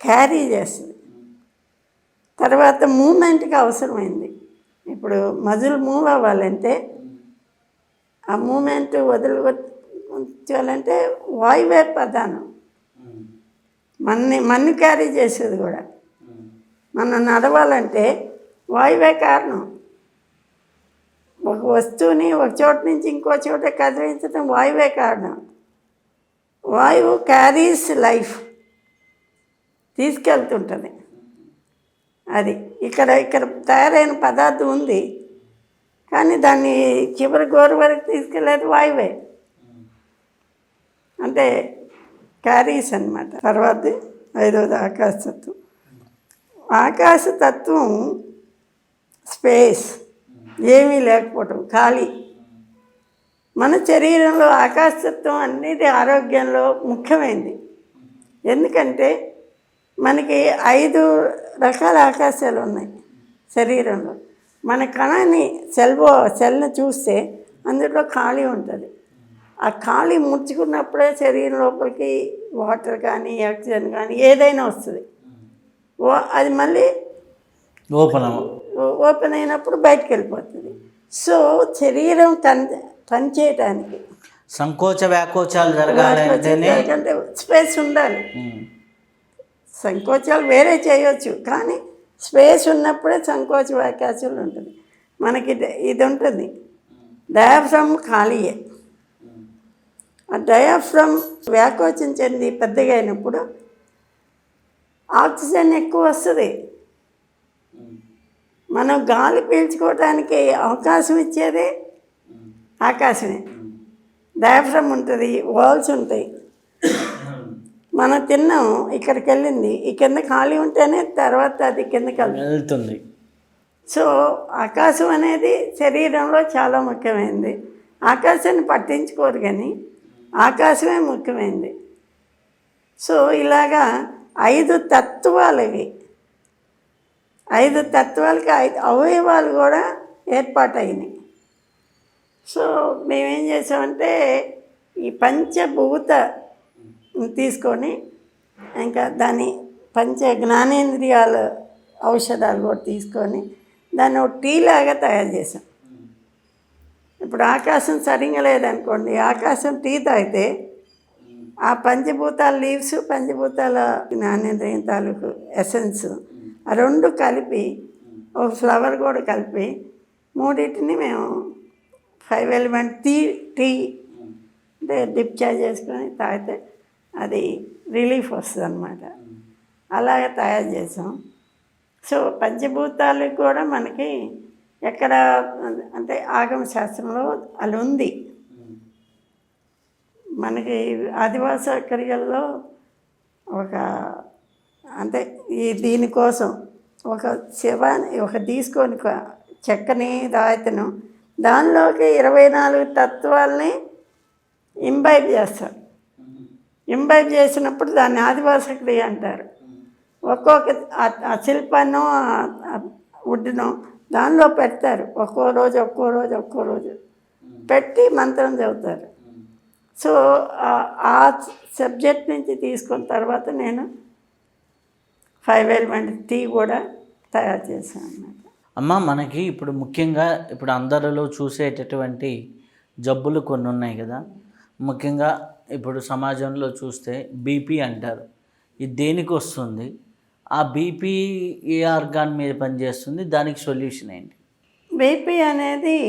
క్యారీ చేస్తుంది. తర్వాత మూమెంట్కి అవసరమైంది. ఇప్పుడు మజిల్ మూవ్ అవ్వాలంటే ఆ మూమెంట్ వదిలించాలంటే వాయువే ప్రధానం. మన్ని క్యారీ చేసేది కూడా. మనం నడవాలంటే వాయువే కారణం. ఒక వస్తువుని ఒక చోట నుంచి ఇంకో చోట కదిలించడం వాయువే కారణం. వాయువు క్యారీస్ లైఫ్, తీసుకెళ్తుంటుంది. అది ఇక్కడ తయారైన పదార్థం ఉంది, కానీ దాన్ని చివరి గోరు వరకు తీసుకెళ్ళేది వాయువే. అంటే క్యారీస్ అన్నమాట. తర్వాత 5వది ఆకాశతత్వం. ఆకాశతత్వం స్పేస్, ఏమీ లేకపోవటం, ఖాళీ. మన శరీరంలో ఆకాశతత్వం అన్నిటి ఆరోగ్యంలో ముఖ్యమైనది. ఎందుకంటే మనకి 5 రకాల ఆకాశాలు ఉన్నాయి శరీరంలో. మన కణాన్ని సెల్ని చూస్తే అందులో ఖాళీ ఉంటుంది. ఆ ఖాళీ ముడుచుకున్నప్పుడే శరీరం లోపలికి వాటర్ కానీ ఆక్సిజన్ కానీ ఏదైనా వస్తుంది. అది మళ్ళీ ఓపెన్ అయినప్పుడు బయటకు వెళ్ళిపోతుంది. సో శరీరం పనిచేయటానికి సంకోచ వ్యాకోచాలు జరగాలంటే స్పేస్ ఉండాలి. సంకోచాలు వేరే చేయొచ్చు, కానీ స్పేస్ ఉన్నప్పుడే సంకోచ వ్యాకోచాలు ఉంటుంది. మనకి ఇది ఉంటుంది, డయాఫ్రమ్ ఖాళీయే, ఆ డయాఫ్రమ్ వ్యాకోచం చెంది పెద్దగా అయినప్పుడు ఆక్సిజన్ ఎక్కువ వస్తుంది. మనం గాలి పీల్చుకోవడానికి అవకాశం ఇచ్చేదే ఆకాశమే. డయాఫ్రమ్ ఉంటుంది, వాల్స్ ఉంటాయి. మనం తిన్నాం, ఇక్కడికి వెళ్ళింది, ఈ కింద ఖాళీ ఉంటేనే తర్వాత అది కిందకి వెళ్తుంది. సో ఆకాశం అనేది శరీరంలో చాలా ముఖ్యమైనది. ఆకాశాన్ని పట్టించుకోరు కానీ ఆకాశమే ముఖ్యమైనది. సో ఇలాగా 5 తత్వాలు ఇవి. 5 తత్వాలకి 5 అవయవాలు కూడా ఏర్పాటైనాయి. సో మేమేం చేసామంటే ఈ పంచభూత తీసుకొని ఇంకా దాని పంచ జ్ఞానేంద్రియాల ఔషధాలు కూడా తీసుకొని దాన్ని ఒక టీ లాగా తయారు చేసాం. ఇప్పుడు ఆకాశం సరిగా లేదనుకోండి, ఆకాశం టీ తాగితే ఆ పంచభూతాల లీవ్స్, పంచభూతాల జ్ఞానేంద్రియం తాలూకు ఎసెన్స్ ఆ 2 కలిపి ఒక ఫ్లవర్ కూడా కలిపి మూడింటిని మేము 5 ఎలిమెంట్ టీ అంటే డిప్ చాయ్ చేసుకొని తాగితే అది రిలీఫ్ వస్తుంది అన్నమాట. అలాగే తయారు చేసాం. సో పంచభూతాలకు కూడా మనకి ఎక్కడ అంటే ఆగమ శాస్త్రంలో అది ఉంది. మనకి ఆదివాస క్రియల్లో ఒక అంటే ఈ దీనికోసం ఒక శవాన్ని ఒక తీసుకొని చెక్కని రాయితను దానిలోకి 24 తత్వాల్ని ఇంబైబ్ చేస్తారు. ఇంబైబ్ చేసినప్పుడు దాన్ని ఆదివాస క్రియ అంటారు. ఒక్కొక్క ఆ శిల్పాన్నో వుడ్డునో దానిలో పెడతారు. ఒక్కో రోజు పెట్టి మంత్రం చదువుతారు. సో ఆ సబ్జెక్ట్ నుంచి తీసుకున్న తర్వాత నేను 5 ఎలిమెంట్ టీ కూడా తయారు చేశాను అన్నమాట. అమ్మ, మనకి ఇప్పుడు ముఖ్యంగా ఇప్పుడు అందరిలో చూసేటటువంటి జబ్బులు కొన్ని ఉన్నాయి కదా. ముఖ్యంగా ఇప్పుడు సమాజంలో చూస్తే బీపీ అంటారు. ఇది దేనికి వస్తుంది? ఆ బీపీ ఏ ఆర్గాన్ మీద పనిచేస్తుంది? దానికి సొల్యూషన్ ఏంటి? బీపీ అనేది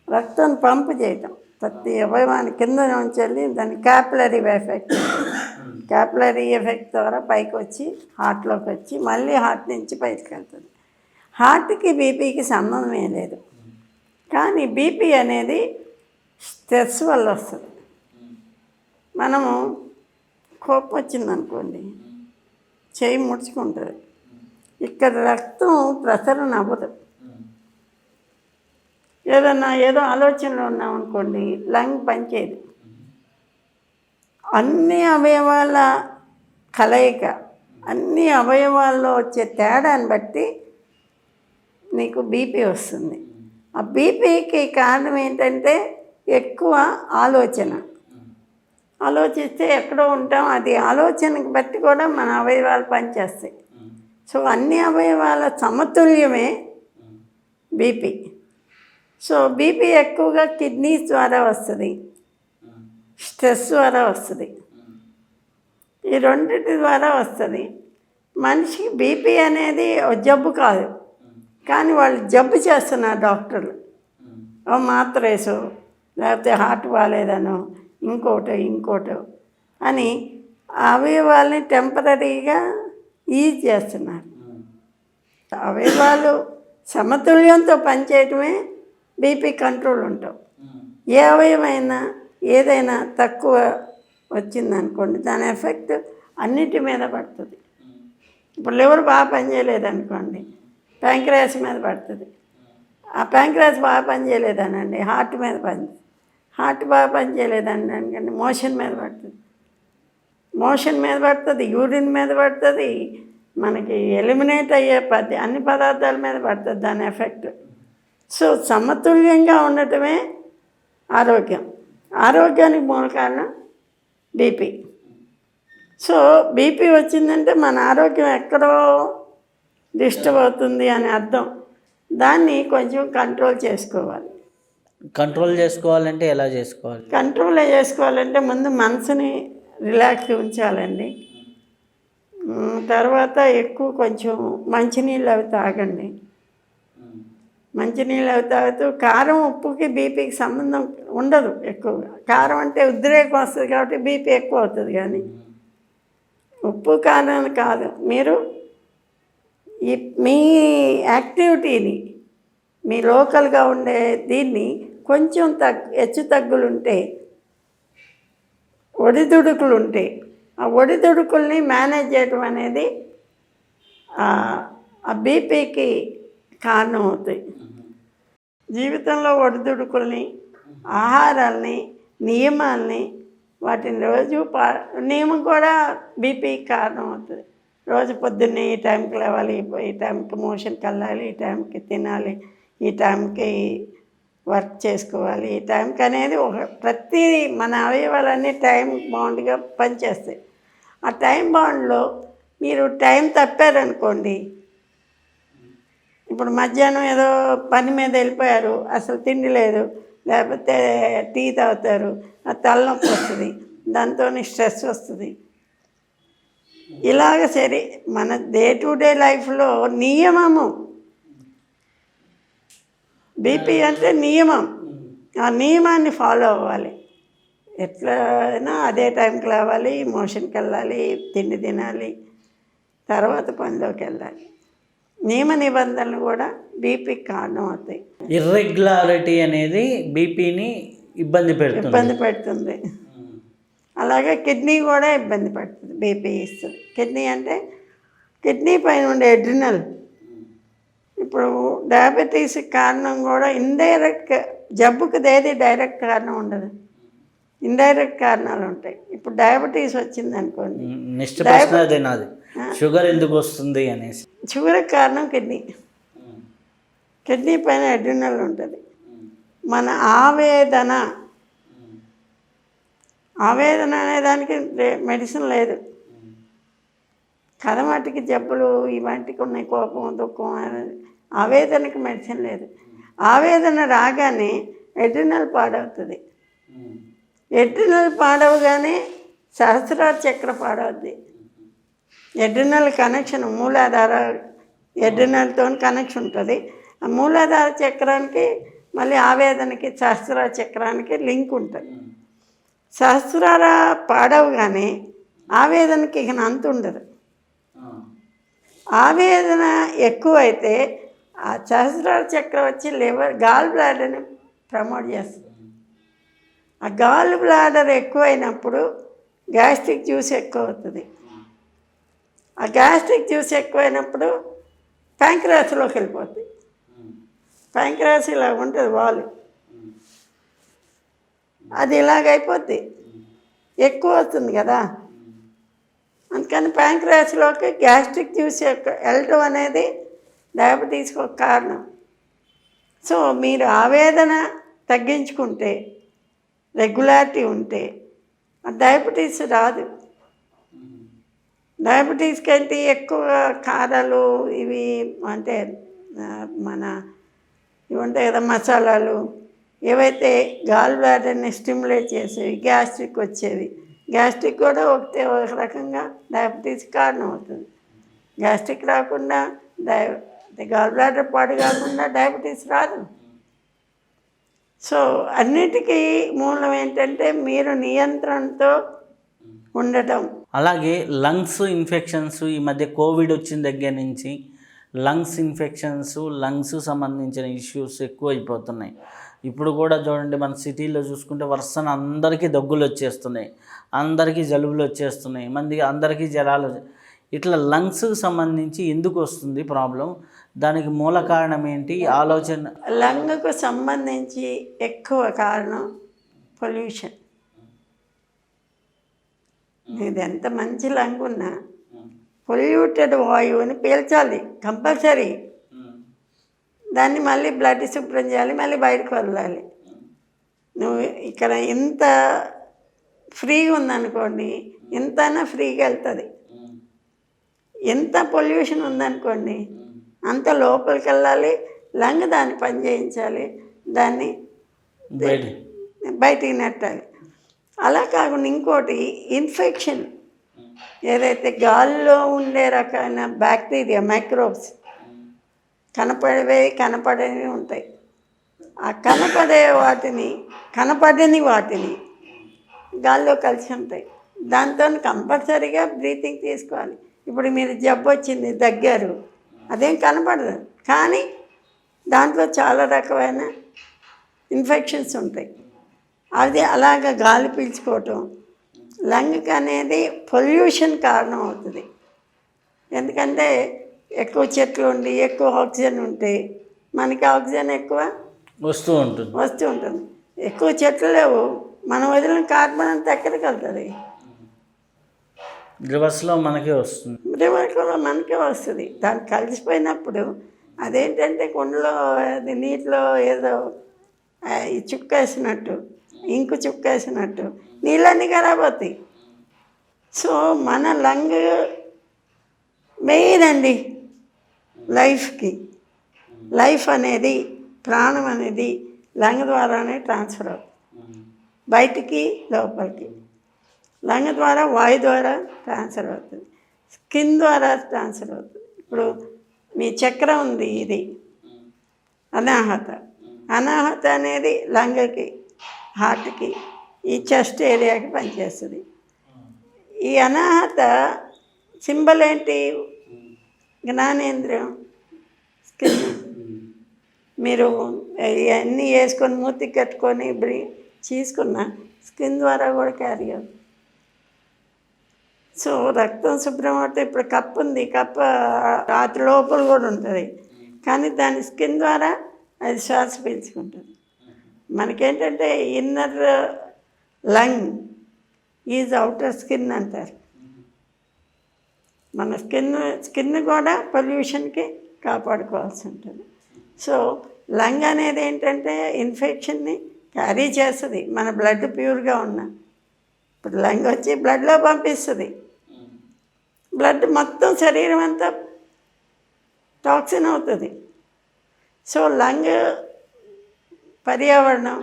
రక్తం పంపు చేయటం ప్రతి అవయవాన్ని కింద నుంచి వెళ్ళి దాన్ని క్యాపిలరీ ఎఫెక్ట్ ద్వారా పైకి వచ్చి హార్ట్లోకి వచ్చి మళ్ళీ హార్ట్ నుంచి బయటకు వెళ్తుంది. హార్ట్కి బీపీకి సంబంధమే లేదు. కానీ బీపీ అనేది స్ట్రెస్ వల్ల వస్తుంది. మనము కోపం వచ్చిందనుకోండి, చేయి ముడుచుకుంటుంది, ఇక్కడ రక్తం ప్రసరణ అవ్వదు. ఏదో ఆలోచనలో ఉన్నామనుకోండి, లంగ్ పనిచేయదు. అన్ని అవయవాల కలయిక, అన్ని అవయవాల్లో వచ్చే తేడాన్ని బట్టి నీకు బీపీ వస్తుంది. ఆ బీపీకి కారణం ఏంటంటే ఎక్కువ ఆలోచిస్తే ఎక్కడో ఉంటాం. అది ఆలోచనకి బట్టి కూడా మన అవయవాలు పనిచేస్తాయి. సో అన్ని అవయవాల సమతుల్యమే బీపీ. సో బీపీ ఎక్కువగా కిడ్నీస్ ద్వారా వస్తుంది, స్ట్రెస్ ద్వారా వస్తుంది, ఈ రెండింటి ద్వారా వస్తుంది. మనిషికి బీపీ అనేది జబ్బు కాదు, కానీ వాళ్ళు జబ్బు చేస్తున్నారు డాక్టర్లు. మాత్ర వేసో లేకపోతే హార్ట్ బాగాలేదనో ఇంకోటో అని అవయవాల్ని టెంపరీగా ఈజ్ చేస్తున్నారు. అవయవాలు సమతుల్యంతో పనిచేయటమే బీపీ కంట్రోల్ ఉంటాం. ఏ అవయవమైనా ఏదైనా తక్కువ వచ్చిందనుకోండి, దాని ఎఫెక్ట్ అన్నిటి మీద పడుతుంది. ఇప్పుడు లివర్ బాగా పనిచేయలేదనుకోండి, ప్యాంక్రియాస్ మీద పడుతుంది. ఆ ప్యాంక్రియాస్ బాగా పనిచేయలేదనండి, హార్ట్ బాగా పనిచేయలేదండి అనుకోండి, మోషన్ మీద పడుతుంది, యూరిన్ మీద పడుతుంది, మనకి ఎలిమినేట్ అయ్యే అన్ని పదార్థాల మీద పడుతుంది దాని ఎఫెక్ట్. సో సమతుల్యంగా ఉండటమే ఆరోగ్యానికి మూల కారణం బీపీ. సో బీపీ వచ్చిందంటే మన ఆరోగ్యం ఎక్కడో డిస్టర్బ్ అవుతుంది అని అర్థం. దాన్ని కొంచెం కంట్రోల్ చేసుకోవాలి. కంట్రోల్ చేసుకోవాలంటే ఎలా చేసుకోవాలి? కంట్రోల్ చేసుకోవాలంటే ముందు మనసుని రిలాక్స్ ఉంచాలండి. తర్వాత ఎక్కువ కొంచెం మంచినీళ్ళు అవి తాగండి. మంచినీళ్ళు అవి తాగుతూ కారం ఉప్పుకి బీపీకి సంబంధం ఉండదు ఎక్కువగా. కారం అంటే ఉద్రేకం వస్తుంది కాబట్టి బీపీ ఎక్కువ అవుతుంది, కానీ ఉప్పు కారం కాదు. మీరు ఈ మీ యాక్టివిటీని, మీ లోకల్గా ఉండే దీన్ని కొంచెం హెచ్చు తగ్గులు ఉంటే, ఒడిదుడుకులు ఉంటే, ఆ ఒడిదుడుకుల్ని మేనేజ్ చేయడం అనేది ఆ బీపీకి కారణం అవుతాయి. జీవితంలో ఒడిదుడుకుల్ని, ఆహారాల్ని, నియమాల్ని, వాటిని రోజు నియమం కూడా బీపీకి కారణం అవుతుంది. రోజు పొద్దున్నే ఈ టైంకి లేవాలి, ఈ టైంకి మోషన్కి వెళ్ళాలి, ఈ టైంకి తినాలి, ఈ టైంకి వర్క్ చేసుకోవాలి, ఈ టైంకి అనేది ప్రతి మన అవయవాలన్నీ టైం బౌండ్గా పనిచేస్తాయి. ఆ టైం బౌండ్లో మీరు టైం తప్పారనుకోండి, ఇప్పుడు మధ్యాహ్నం ఏదో పని మీద వెళ్ళిపోయారు, అసలు తిండి లేదు, లేకపోతే టీ తాగుతారు, ఆ తలనొప్పి వస్తుంది, దాంతో స్ట్రెస్ వస్తుంది. ఇలాగ సరే మన డే టు డే లైఫ్లో నియమము, బీపీ అంటే నియమం, ఆ నియమాన్ని ఫాలో అవ్వాలి. ఎట్లయినా అదే టైంకి లేవాలి, మోషన్కి వెళ్ళాలి, తిండి తినాలి, తర్వాత పనిలోకి వెళ్ళాలి. నియమ నిబంధనలు కూడా బీపీకి కారణం అవుతాయి. ఇర్రెగ్యులారిటీ అనేది బీపీని ఇబ్బంది పెడుతుంది. అలాగే కిడ్నీ కూడా ఇబ్బంది పడుతుంది, బీపీ ఇస్తుంది. కిడ్నీ అంటే కిడ్నీ పైన ఉండే ఎడ్రినల్. ఇప్పుడు డయాబెటీస్ కారణం కూడా ఇండైరెక్ట్, జబ్బుకి ఏది డైరెక్ట్ కారణం ఉండదు, ఇండైరెక్ట్ కారణాలు ఉంటాయి. ఇప్పుడు డయాబెటీస్ వచ్చింది అనుకోండి, నెక్స్ట్ ప్రశ్న అదే నాది, షుగర్ ఎందుకు వస్తుంది అనేసి. షుగర్కి కారణం కిడ్నీ పైన ఎడ్రినల్ ఉంటుంది. మన ఆవేదన అనే దానికి మెడిసిన్ లేదు. కదమాటికి జబ్బులు ఇవాటికి ఉన్నాయి, కోపం, దుఃఖం, ఆవేదనకి మెడిసిన్ లేదు. ఆవేదన రాగానే ఎడ్రినల్ పాడవుతుంది. ఎడ్రినల్ పాడవగానే సహస్రార చక్ర పాడవుద్ది. ఎడ్రినల్ కనెక్షన్, మూలాధార ఎడ్రినల్తో కనెక్షన్ ఉంటుంది. ఆ మూలాధార చక్రానికి మళ్ళీ ఆవేదనకి సహస్రార చక్రానికి లింక్ ఉంటుంది. సహస్రార పాడవగానే ఆవేదనకి ఇక అంత ఉండదు. ఆవేదన ఎక్కువైతే ఆ సహస్రార చక్రం వచ్చి గాల్ బ్లాడర్ని ప్రమోట్ చేస్తుంది. ఆ గాల్ బ్లాడర్ ఎక్కువైనప్పుడు గ్యాస్ట్రిక్ జ్యూస్ ఎక్కువ అవుతుంది. ఆ గ్యాస్ట్రిక్ జ్యూస్ ఎక్కువైనప్పుడు ప్యాంక్రాస్లోకి వెళ్ళిపోతుంది. ప్యాంక్రాస్ ఇలా ఉంటుంది వాలు, అది ఇలాగైపోద్ది, ఎక్కువ అవుతుంది కదా. అందుకని ప్యాంక్రాస్లోకి గ్యాస్ట్రిక్ జ్యూస్ వెళ్ళటం అనేది డయాబెటీస్కి ఒక కారణం. సో మీరు ఆవేదన తగ్గించుకుంటే, రెగ్యులారిటీ ఉంటే డయాబెటీస్ రాదు. డయాబెటీస్కి ఏంటి ఎక్కువ కారాలు, ఇవి అంటే మన ఇవి ఉంటాయి కదా మసాలాలు, ఏవైతే గాల్ బ్లాడర్ని స్టిమ్యులేట్ చేసేవి, గ్యాస్ట్రిక్ వచ్చేవి. గ్యాస్ట్రిక్ కూడా ఒక రకంగా డయాబెటీస్ కారణం అవుతుంది. గ్యాస్ట్రిక్ రాకుండా గాల్ బ్లాడర్ పాడు కాకుండా డయాబెటీస్ రాదు. సో అన్నిటికీ మూలం ఏంటంటే మీరు నియంత్రణతో ఉండటం. అలాగే లంగ్స్ ఇన్ఫెక్షన్స్, ఈ మధ్య కోవిడ్ వచ్చిన దగ్గర నుంచి లంగ్స్ ఇన్ఫెక్షన్స్, లంగ్స్ సంబంధించిన ఇష్యూస్ ఎక్కువైపోతున్నాయి. ఇప్పుడు కూడా చూడండి, మన సిటీలో చూసుకుంటే వరుసన అందరికీ దగ్గులు వచ్చేస్తున్నాయి, అందరికీ జలుబులు వచ్చేస్తున్నాయి, అందరికీ జ్వరాలు. ఇట్లా లంగ్స్కి సంబంధించి ఎందుకు వస్తుంది ప్రాబ్లం, దానికి మూల కారణం ఏంటి, ఆలోచన? లంగ్కు సంబంధించి ఎక్కువ కారణం పొల్యూషన్. ఇది ఎంత మంచి లంగ్ ఉన్నా పొల్యూటెడ్ వాయువుని పీల్చాలి కంపల్సరీ. దాన్ని మళ్ళీ బ్లడ్ శుభ్రం చేయాలి, మళ్ళీ బయటకు వదలాలి. నువ్వు ఇక్కడ ఇంత ఫ్రీగా ఉందనుకోండి, ఇంతనా ఫ్రీగా వెళ్తుంది. ఎంత పొల్యూషన్ ఉందనుకోండి, అంత లోపలికి వెళ్ళాలి, లంగ్ దాన్ని పని చేయించాలి, దాన్ని బయటికి నెట్టాలి. అలా కాకుండా ఇంకోటి ఇన్ఫెక్షన్, ఏదైతే గాల్లో ఉండే రకమైన బ్యాక్టీరియా, మైక్రోబ్స్, కనపడనివి ఉంటాయి. ఆ కనపడని వాటిని గాల్లో కలిసి ఉంటాయి. దాంతో కంపల్సరీగా బ్రీతింగ్ తీసుకోవాలి. ఇప్పుడు మీరు జబ్బు వచ్చింది, దగ్గారు, అదేం కనపడదు, కానీ దాంట్లో చాలా రకమైన ఇన్ఫెక్షన్స్ ఉంటాయి. అది అలాగ గాలి పీల్చుకోవటం లంగ్కి అనేది పొల్యూషన్ కారణం అవుతుంది. ఎందుకంటే ఎక్కువ చెట్లు ఉండి ఎక్కువ ఆక్సిజన్ ఉంటే మనకి ఆక్సిజన్ ఎక్కువ వస్తూ ఉంటుంది. ఎక్కువ చెట్లు లేవు, మనం వదిలిన కార్బన్ అంతా ఎక్కడికి వెళ్తుంది? రివర్స్లో మనకే వస్తుంది. దాన్ని కలిసిపోయినప్పుడు అదేంటంటే కుండలో అది నీటిలో ఏదో చుక్కేసినట్టు, ఇంకు చుక్కేసినట్టు నీళ్ళన్నీ ఖరాబ్ అవుతాయి. సో మన లంగ్ మెయిన్ అండి లైఫ్కి. లైఫ్ అనేది, ప్రాణం అనేది లంగ్ ద్వారానే ట్రాన్స్ఫర్ అవుతుంది, బయటికి లోపలికి. లంగ్ ద్వారా వాయు ద్వారా ట్రాన్స్ఫర్ అవుతుంది, స్కిన్ ద్వారా ట్రాన్స్ఫర్ అవుతుంది. ఇప్పుడు మీ చక్రం ఉంది, ఇది అనాహత అనేది లంగ్కి, హార్ట్కి, ఈ చెస్ట్ ఏరియాకి పనిచేస్తుంది. ఈ అనాహత సింబల్ ఏంటి? జ్ఞానేంద్రియం, స్కిన్. మీరు ఇవన్నీ వేసుకొని మూతికి కట్టుకొని తీసుకున్న స్కిన్ ద్వారా కూడా క్యారీ అవుతుంది. సో రక్తం శుభ్రం అవుతే ఇప్పుడు కప్పు ఉంది, కప్పు రాత్రి లోపల కూడా ఉంటుంది, కానీ దాని స్కిన్ ద్వారా అది శ్వాస పీల్చుకుంటుంది. మనకేంటంటే inner lung is outer skin అంటారు. మన స్కిన్ కూడా పొల్యూషన్కి కాపాడుకోవాల్సి ఉంటుంది. సో లంగ్ అనేది ఏంటంటే ఇన్ఫెక్షన్ని క్యారీ చేస్తుంది. మన బ్లడ్ ప్యూర్గా ఉన్న ఇప్పుడు లంగ్ వచ్చి బ్లడ్లో పంపిస్తుంది. బ్లడ్ మొత్తం శరీరం అంతా టాక్సిన్ అవుతుంది. సో లంగ్ పర్యావరణం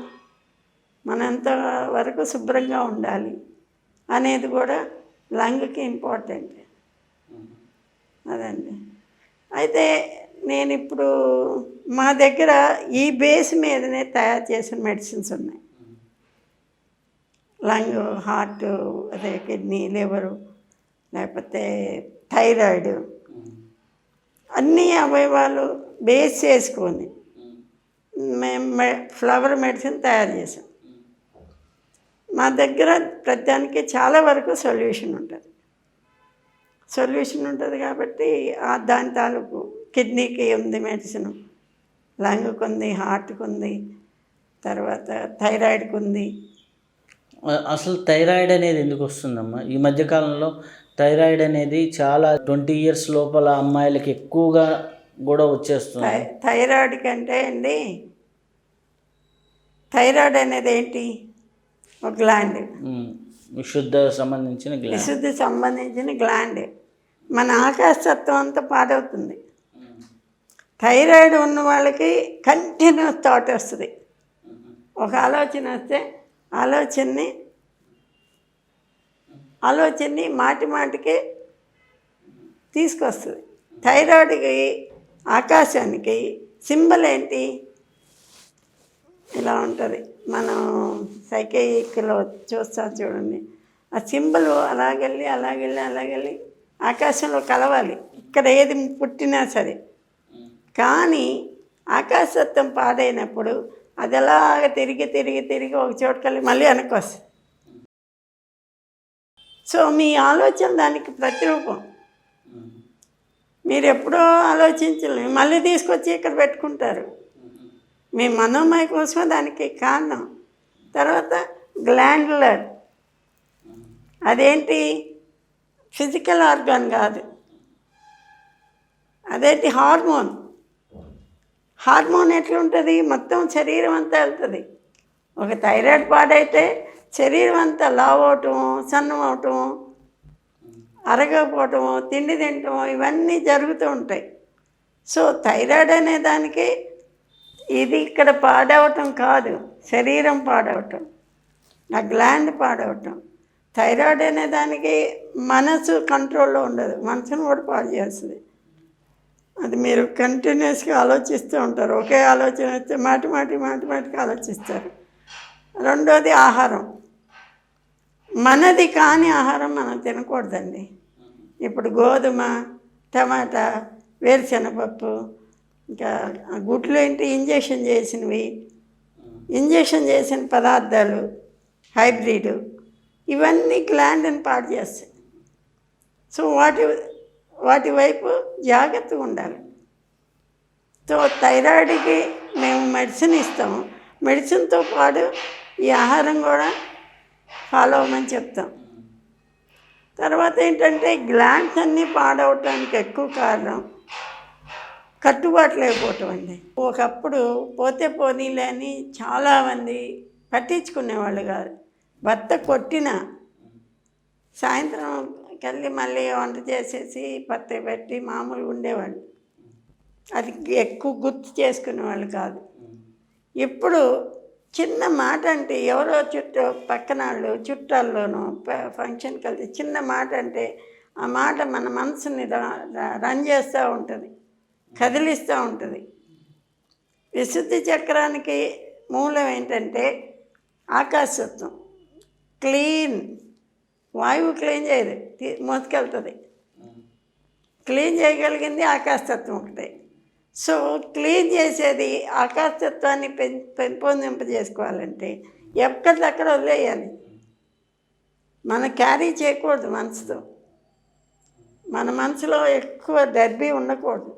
మనంత వరకు శుభ్రంగా ఉండాలి అనేది కూడా లంగ్కి ఇంపార్టెంట్. అదండి. అయితే నేను ఇప్పుడు మా దగ్గర ఈ బేస్ మీదనే తయారు చేసిన మెడిసిన్స్ ఉన్నాయి. లంగ్, హార్ట్, అదే కిడ్నీ, లివరు, లేకపోతే థైరాయిడ్, అన్ని అవయవాలు బేస్ చేసుకొని మేము ఫ్లవర్ మెడిసిన్ తయారు చేసాం. మా దగ్గర ప్రతిదానికి చాలా వరకు సొల్యూషన్ ఉంటుంది కాబట్టి దాని తాలూకు కిడ్నీకి ఉంది మెడిసిన్, లంగ్కి ఉంది, హార్ట్కి ఉంది, తర్వాత థైరాయిడ్కి ఉంది. అసలు థైరాయిడ్ అనేది ఎందుకు వస్తుందమ్మా? ఈ మధ్యకాలంలో థైరాయిడ్ అనేది చాలా 20 years లోపల అమ్మాయిలకి ఎక్కువగా కూడా వచ్చేస్తుంది. థైరాయిడ్ కంటే అండి, థైరాయిడ్ అనేది ఏంటి? ఒక గ్లాండ్, విశుద్ధికి సంబంధించిన గ్లాండ్. మన ఆకాశతత్వం అంతా పాడవుతుంది. థైరాయిడ్ ఉన్న వాళ్ళకి కంటిన్యూస్ థాట్ వస్తుంది. ఒక ఆలోచన వస్తే ఆలోచనని మాటికి తీసుకొస్తుంది. థైరాయిడ్కి, ఆకాశానికి సింబల్ ఏంటి? ఇలా ఉంటుంది. మనం సైకిల్లో చూస్తాం చూడండి, ఆ సింబల్ అలాగెళ్ళి ఆకాశంలో కలవాలి. ఇక్కడ ఏది పుట్టినా సరే, కానీ ఆకాశతత్వం పాడైనప్పుడు అది అలాగ తిరిగి ఒక చోటుకెళ్ళి మళ్ళీ వెనక్కి వస్తుంది. సో మీ ఆలోచన దానికి ప్రతిరూపం. మీరు ఎప్పుడో ఆలోచించలేము, మళ్ళీ తీసుకొచ్చి ఇక్కడ పెట్టుకుంటారు. మీ మనోమయ కోసమే దానికి కారణం. తర్వాత గ్లాండ్యులర్, అదేంటి? ఫిజికల్ ఆర్గాన్ కాదు, అదేంటి? హార్మోన్ ఎట్లుంటుంది? మొత్తం శరీరం అంతా వెళ్తుంది. ఒక థైరాయిడ్ పాడైతే శరీరం అంతా లావు అవటం, సన్నం అవటం, అరగకపోవటము, తిండి తినటము, ఇవన్నీ జరుగుతూ ఉంటాయి. సో థైరాయిడ్ అనే దానికి ఇది ఇక్కడ పాడవటం కాదు, శరీరం పాడవటం, ఆ గ్లాండ్ పాడవటం. థైరాయిడ్ అనే దానికి మనసు కంట్రోల్లో ఉండదు, మనసును కూడా పాడు చేస్తుంది. అది మీరు కంటిన్యూస్గా ఆలోచిస్తూ ఉంటారు. ఒకే ఆలోచన వస్తే మాటికి ఆలోచిస్తారు. రెండోది ఆహారం. మనది కాని ఆహారం మనం తినకూడదండి. ఇప్పుడు గోధుమ, టమాటా, వేరుశనగపప్పు, ఇంకా గుడ్లు ఏంటి ఇంజెక్షన్ చేసినవి, ఇంజెక్షన్ చేసిన పదార్థాలు, హైబ్రిడ్, ఇవన్నీ గ్లాండ్ని పాడు చేస్తాయి. సో వాటి వైపు జాగ్రత్తగా ఉండాలి. సో థైరాయిడ్కి మేము మెడిసిన్ ఇస్తాము. మెడిసిన్తో పాటు ఈ ఆహారం కూడా ఫాలో అవ్వమని చెప్తాం. తర్వాత ఏంటంటే గ్లాండ్స్ అన్నీ పాడవటానికి ఎక్కువ కారణం కట్టుబాటు లేకపోవటం అండి. ఒకప్పుడు పోతే పోనీలే అని చాలామంది పట్టించుకునేవాళ్ళు కాదు. భర్త కొట్టిన సాయంత్రం కలిసి మళ్ళీ వంట చేసేసి పత్తి పెట్టి మామూలుగా ఉండేవాళ్ళు. అది ఎక్కువ గుర్తు చేసుకునేవాళ్ళు కాదు. ఇప్పుడు చిన్న మాట అంటే ఎవరో పక్కన వాళ్ళు చుట్టాల్లోనూ ఫంక్షన్ కలిసి చిన్న మాట అంటే ఆ మాట మన మనసుని రన్ చేస్తూ ఉంటుంది, కదిలిస్తూ ఉంటుంది. విశుద్ధి చక్రానికి మూలం ఏంటంటే ఆకాశతత్వం. క్లీన్ వాయువు క్లీన్ చేయదు, మోసుకెళ్తుంది. క్లీన్ చేయగలిగింది ఆకాశతత్వం ఒకటే. సో క్లీన్ చేసేది ఆకాశతత్వాన్ని పెంపొందింపజేసుకోవాలంటే ఎక్కడిదక్కడ వదిలేయాలి. మనం క్యారీ చేయకూడదు మనసుతో. మన మనసులో ఎక్కువ డర్బీ ఉండకూడదు.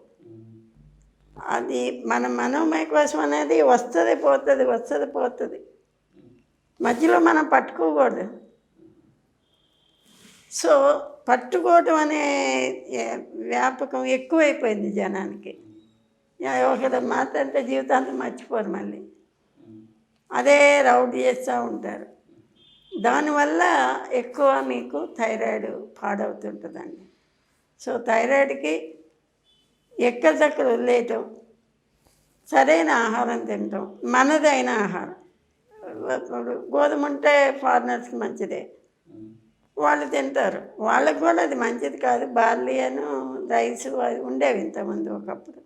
అది మన మనోమయ కోసం అనేది వస్తుంది పోతుంది. మధ్యలో మనం పట్టుకోకూడదు. సో పట్టుకోవటం అనే వ్యాపకం ఎక్కువైపోయింది జనానికి. ఒకరి మాట అంటే జీవితాంతం మర్చిపోరు. మళ్ళీ అదే రౌడ్ చేస్తూ ఉంటారు. దానివల్ల ఎక్కువ మీకు థైరాయిడ్ పాడవుతుంటుందండి. సో థైరాయిడ్కి ఎక్కడిదక్కడ వదిలేయటం, సరైన ఆహారం తినటం, మనదైన ఆహారం. గోధుమ ఉంటే ఫారినర్స్కి మంచిదే, వాళ్ళు తింటారు. వాళ్ళకు కూడా అది మంచిది కాదు. బార్లీ అని రైస్ అది ఉండేవి ఇంతకుముందు ఒకప్పుడు.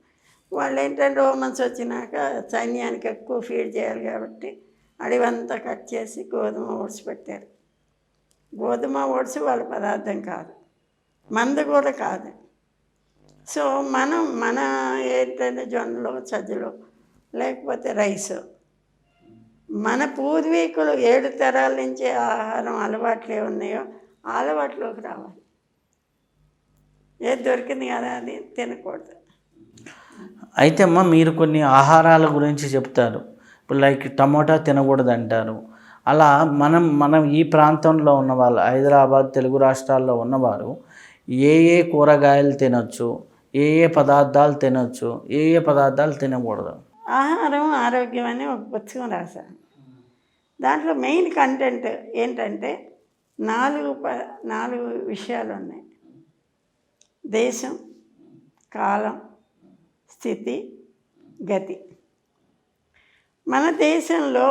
వాళ్ళు ఏంటంటే రోమన్స్ వచ్చినాక సైన్యానికి ఎక్కువ ఫీడ్ చేయాలి కాబట్టి అడివంతా కట్ చేసి గోధుమ ఓట్స్ పెట్టారు. గోధుమ ఓట్స్ వాళ్ళ పదార్థం కాదు, మందు కూడా కాదు. సో మన ఏంటంటే జొన్నలు, సజ్జలు, లేకపోతే రైస్, మన పూర్వీకులు 7 తరాల నుంచి ఆహారం అలవాట్లు ఉన్నాయో ఆ అలవాట్లోకి రావాలి. ఏది దొరికింది కదా అది తినకూడదు. అయితే అమ్మ మీరు కొన్ని ఆహారాల గురించి చెప్తారు. ఇప్పుడు లైక్ టమోటా తినకూడదు అంటారు. అలా మనం ఈ ప్రాంతంలో ఉన్నవాళ్ళు, హైదరాబాద్, తెలుగు రాష్ట్రాల్లో ఉన్నవారు ఏ కూరగాయలు తినొచ్చు, ఏ పదార్థాలు తినొచ్చు, ఏ పదార్థాలు తినకూడదు? ఆహారం ఆరోగ్యం అని ఒక పుస్తకం రాశాను. దాంట్లో మెయిన్ కంటెంట్ ఏంటంటే 4 విషయాలు ఉన్నాయి. దేశం, కాలం, స్థితి, గతి. మన దేశంలో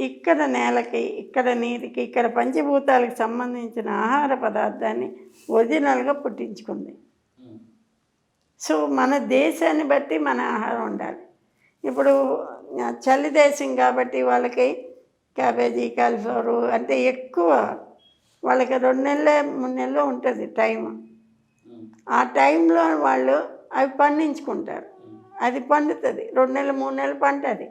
ఇక్కడ నేలకి, ఇక్కడ నీటికి, ఇక్కడ పంచభూతాలకు సంబంధించిన ఆహార పదార్థాన్ని ఒరిజినల్గా పుట్టించుకుంది. సో మన దేశాన్ని బట్టి మన ఆహారం ఉండాలి. ఇప్పుడు చలి దేశం కాబట్టి వాళ్ళకి క్యాబేజీ, కాలిఫ్లవరు అంటే ఎక్కువ, వాళ్ళకి 2 నెలలు 3 నెలలు ఉంటుంది టైం. ఆ టైంలో వాళ్ళు అవి పండించుకుంటారు. అది పండుతుంది, 2 నెలలు 3 నెలలు పండుతుంది.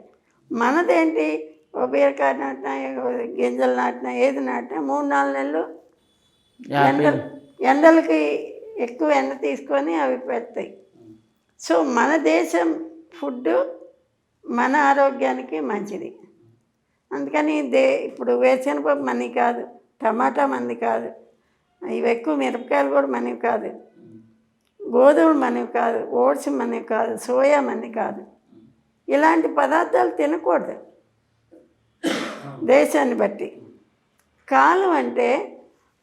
మనదేంటి, ఓ బీరకాయ నాటినా, గింజలు నాటినా, ఏది నాటినా 3-4 నెలలు ఎండలకి ఎక్కువ ఎండ తీసుకొని అవి పెడతాయి. సో మన దేశం ఫుడ్ మన ఆరోగ్యానికి మంచిది. అందుకని ఇప్పుడు వేరుశనగపప్పు మనవి కాదు, టమాటా మనది కాదు, ఇవి ఎక్కువ మిరపకాయలు కూడా మనవి కాదు, గోధుమలు మనవి కాదు, ఓట్స్ మనవి కాదు, సోయా మనది కాదు. ఇలాంటి పదార్థాలు తినకూడదు దేశాన్ని బట్టి. కాలం అంటే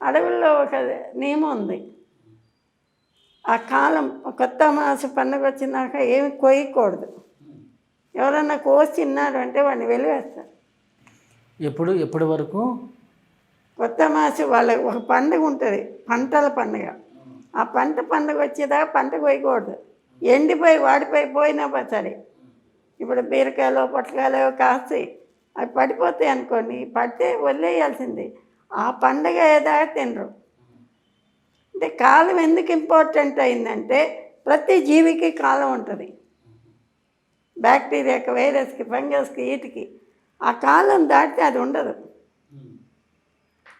అడవుల్లో ఒక నియమం ఉంది. ఆ కాలం కొత్త మాస పండుగ వచ్చినాక ఏమి కొయ్యకూడదు. ఎవరన్నా కోసి తిన్నాడు అంటే వాడిని వెలివేస్తారు. ఎప్పటి వరకు? కొత్త మాసం వాళ్ళ ఒక పండుగ ఉంటుంది, పంటల పండుగ. ఆ పండుగ వచ్చేదాకా పంట కొయ్యకూడదు. ఎండిపోయి వాడిపోయి పోయినా సరే, ఇప్పుడు బీరకాయలు పొట్లకాయలు కాస్తాయి, అవి పడిపోతాయి అనుకోండి, పడితే వదిలేయాల్సింది. ఆ పండగ ఏదాకా తినరు. అంటే కాలం ఎందుకు ఇంపార్టెంట్ అయిందంటే ప్రతి జీవికి కాలం ఉంటుంది. బ్యాక్టీరియాకి, వైరస్కి, ఫంగస్కి, వీటికి ఆ కాలం దాటితే అది ఉండదు.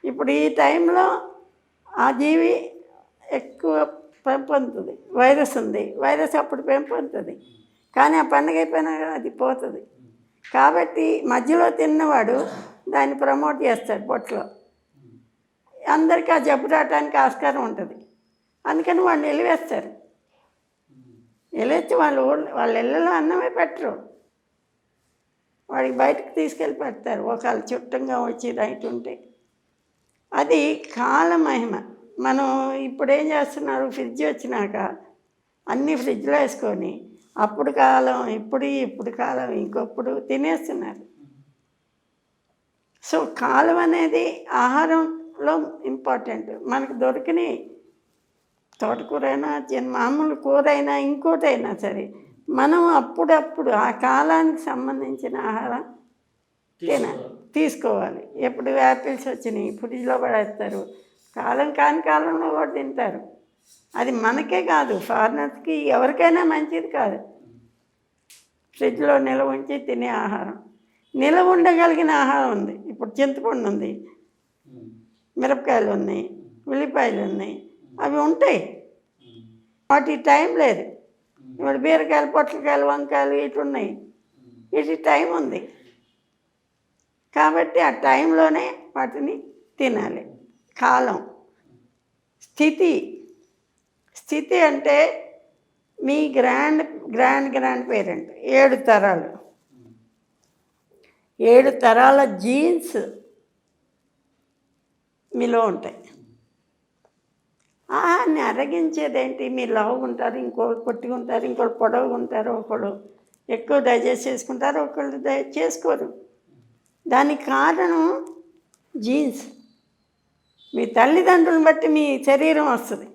ఇప్పుడు ఈ టైంలో ఆ జీవి ఎక్కువ పెంపొందుతుంది. వైరస్ ఉంది, వైరస్ అప్పుడు పెంపొందుతుంది, కానీ ఆ పండుగ అయిపోయినా అది పోతుంది. కాబట్టి మధ్యలో తిన్నవాడు దాన్ని ప్రమోట్ చేస్తాడు పొట్టలో. అందరికీ ఆ జబ్బు రావడానికి ఆస్కారం ఉంటుంది. అందుకని వాళ్ళు వెలివేస్తారు. వెలివేసి వాళ్ళ ఇళ్ళలో అన్నమే పెట్టరు, వాడికి బయటకు తీసుకెళ్ళి పెడతారు. ఒకవేళ చుట్టంగా వచ్చి రైట్ ఉంటే. అది కాలమహిమ. మనం ఇప్పుడు ఏం చేస్తున్నారు, ఫ్రిడ్జ్ వచ్చినాక అన్నీ ఫ్రిడ్జ్లో వేసుకొని అప్పుడు కాలం, ఇప్పుడు కాలం, ఇంకొప్పుడు తినేస్తున్నారు. సో కాలం అనేది ఆహారంలో ఇంపార్టెంట్. మనకు దొరికిన తోటకూరైనా మామూలు కూర అయినా ఇంకోటైనా సరే, మనం అప్పుడప్పుడు ఆ కాలానికి సంబంధించిన ఆహారం తీసుకోవాలి. ఎప్పుడు యాపిల్స్ వచ్చినాయి ఫ్రిడ్జ్లో పడేస్తారు, కాలం కాని కాలంలో కూడా తింటారు. అది మనకే కాదు, ఫారినర్స్కి, ఎవరికైనా మంచిది కాదు. ఫ్రిడ్జ్లో నిల్వ ఉంచి తినే ఆహారం, నిల్వ ఉండగలిగిన ఆహారం ఉంది. ఇప్పుడు చింతపండు ఉంది, మిరపకాయలు ఉన్నాయి, ఉల్లిపాయలు ఉన్నాయి, అవి ఉంటాయి. వాటి టైం లేదు. ఇప్పుడు బీరకాయలు, పొట్లకాయలు, వంకాయలు ఇటు ఉన్నాయి, వీటి టైం ఉంది. కాబట్టి ఆ టైంలోనే వాటిని తినాలి. కాలం, స్థితి అంటే మీ గ్రాండ్ పేరెంట్ 7 తరాలు, 7 తరాల జీన్స్ మీలో ఉంటాయి. ఆహాన్ని అరగించేదేంటి? మీరు లావుగా ఉంటారు, ఇంకోళ్ళు పొట్టిగా ఉంటారు, ఇంకోళ్ళు పొడవుగా ఉంటారు, ఒకళ్ళు ఎక్కువ డైజెస్ట్ చేసుకుంటారు, ఒకళ్ళు చేసుకోరు. దానికి కారణం జీన్స్. మీ తల్లిదండ్రులను బట్టి మీ శరీరం వస్తుంది,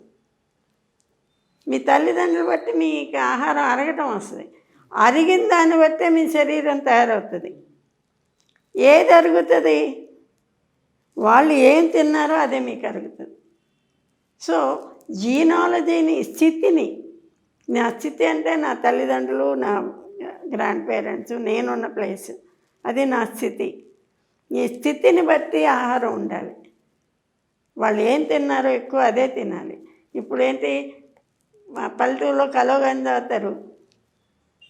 మీ తల్లిదండ్రులు బట్టి మీకు ఆహారం అరగటం వస్తుంది. అరిగిన దాన్ని బట్టే మీ శరీరం తయారవుతుంది. ఏది అరుగుతుంది? వాళ్ళు ఏం తిన్నారో అదే మీకు అరుగుతుంది. సో జీనాలజీని, స్థితిని, నా స్థితి అంటే నా తల్లిదండ్రులు, నా గ్రాండ్ పేరెంట్స్, నేనున్న ప్లేస్, అది నా స్థితి. ఈ స్థితిని బట్టి ఆహారం ఉండాలి. వాళ్ళు ఏం తిన్నారో ఎక్కువ అదే తినాలి. ఇప్పుడు ఏంటి, మా పల్లెటూరులో కలవగానే తాగుతారు,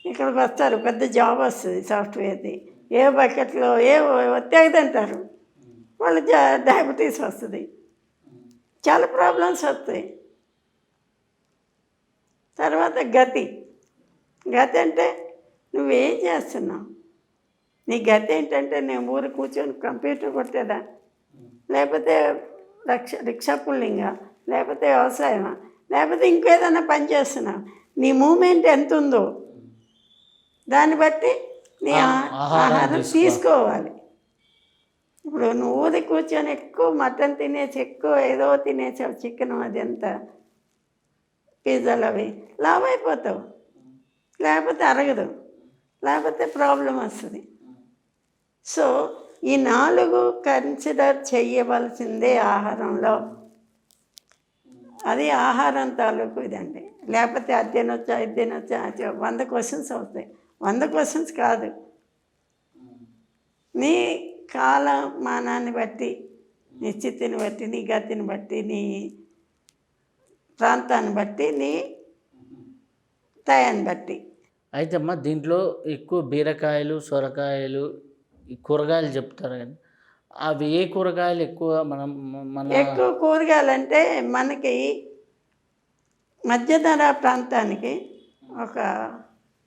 ఇక్కడికి వస్తారు, పెద్ద జాబ్ వస్తుంది సాఫ్ట్వేర్ది, ఏ బకెట్లో ఒత్తాగి తింటారు, వాళ్ళు డయాబెటీస్ వస్తుంది, చాలా ప్రాబ్లమ్స్ వస్తాయి. తర్వాత గతి అంటే నువ్వేం చేస్తున్నావు, నీ గతి ఏంటంటే నేను ఊరు కూర్చొని కంప్యూటర్ కొట్టేదా, లేకపోతే రిక్షా పుల్లింగా, లేకపోతే వ్యవసాయమా, లేకపోతే ఇంకేదైనా పని చేస్తున్నావు. నీ మూమెంట్ ఎంత ఉందో దాన్ని బట్టి నీ ఆహారం తీసుకోవాలి. ఇప్పుడు నువ్వు ఊరి కూర్చొని ఎక్కువ మటన్ తినేసి, ఎక్కువ ఏదో తినేసావు, చికెన్, అది ఎంత పిజ్జాలు, అవి లావ్ అయిపోతావు, లేకపోతే అరగదు, లేకపోతే ప్రాబ్లం వస్తుంది. సో ఈ 4 కన్సిడర్ చేయవలసిందే ఆహారంలో. అది ఆహారం తాలూకు ఇదండి. లేకపోతే అది తినొచ్చా 100 క్వశ్చన్స్ అవుతాయి. 100 క్వశ్చన్స్ కాదు, నీ కాలమానాన్ని బట్టి, నీ స్థితిని బట్టి, నీ గతిని బట్టి, నీ ప్రాంతాన్ని బట్టి, నీ టయాన్ని బట్టి. అయితే అమ్మ, దీంట్లో ఎక్కువ బీరకాయలు, సొరకాయలు, ఈ కూరగాయలు చెప్తారు కానీ అవి ఏ కూరగాయలు ఎక్కువ ఎక్కువ కూరగాయలు అంటే మనకి మధ్యధర ప్రాంతానికి ఒక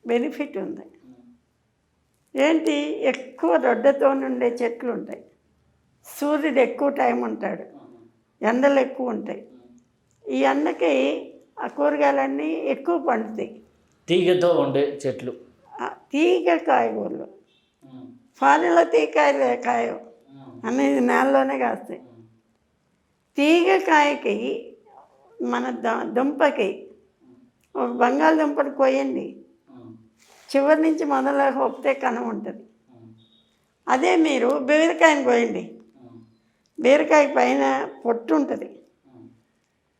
బెనిఫిట్ ఉంది. ఏంటి, ఎక్కువ రొడ్డతో ఉండే చెట్లు ఉంటాయి, సూర్యుడు ఎక్కువ టైం ఉంటాడు, ఎండలు ఎక్కువ ఉంటాయి. ఈ ఎండకి ఆ కూరగాయలన్నీ ఎక్కువ పండుతాయి. తీగతో ఉండే చెట్లు, తీగ కాయగూరలు, ఫారెన్లో కాయ అనేది నేలలోనే కాస్తాయి. తీగ కాయకి, మన దుంపకి ఒక బంగాళదుంపని కోయండి, చివరి నుంచి మొదలు ఒప్పితే కణం ఉంటుంది. అదే మీరు బీరకాయని కోయండి, బీరకాయ పైన పొట్టు ఉంటుంది,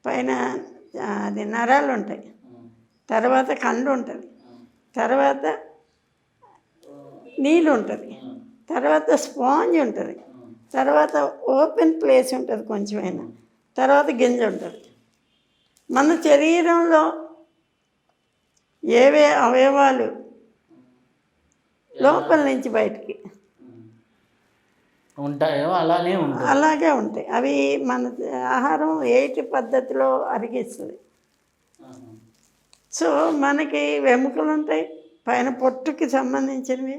పైన అది నరాలు ఉంటాయి, తర్వాత కండు ఉంటుంది, తర్వాత నీళ్ళు ఉంటుంది, తర్వాత స్పాంజ్ ఉంటుంది, తర్వాత ఓపెన్ ప్లేస్ ఉంటుంది కొంచెమైనా, తర్వాత గింజ ఉంటుంది. మన శరీరంలో ఏవే అవయవాలు లోపల నుంచి బయటికి ఉంటాయో అలానే ఉంటాయి, అలాగే ఉంటాయి. అవి మన ఆహారం ఏటి పద్ధతిలో అరిగిస్తుంది. సో మనకి వెముకలు ఉంటాయి, పైన పొట్టుకి సంబంధించినవి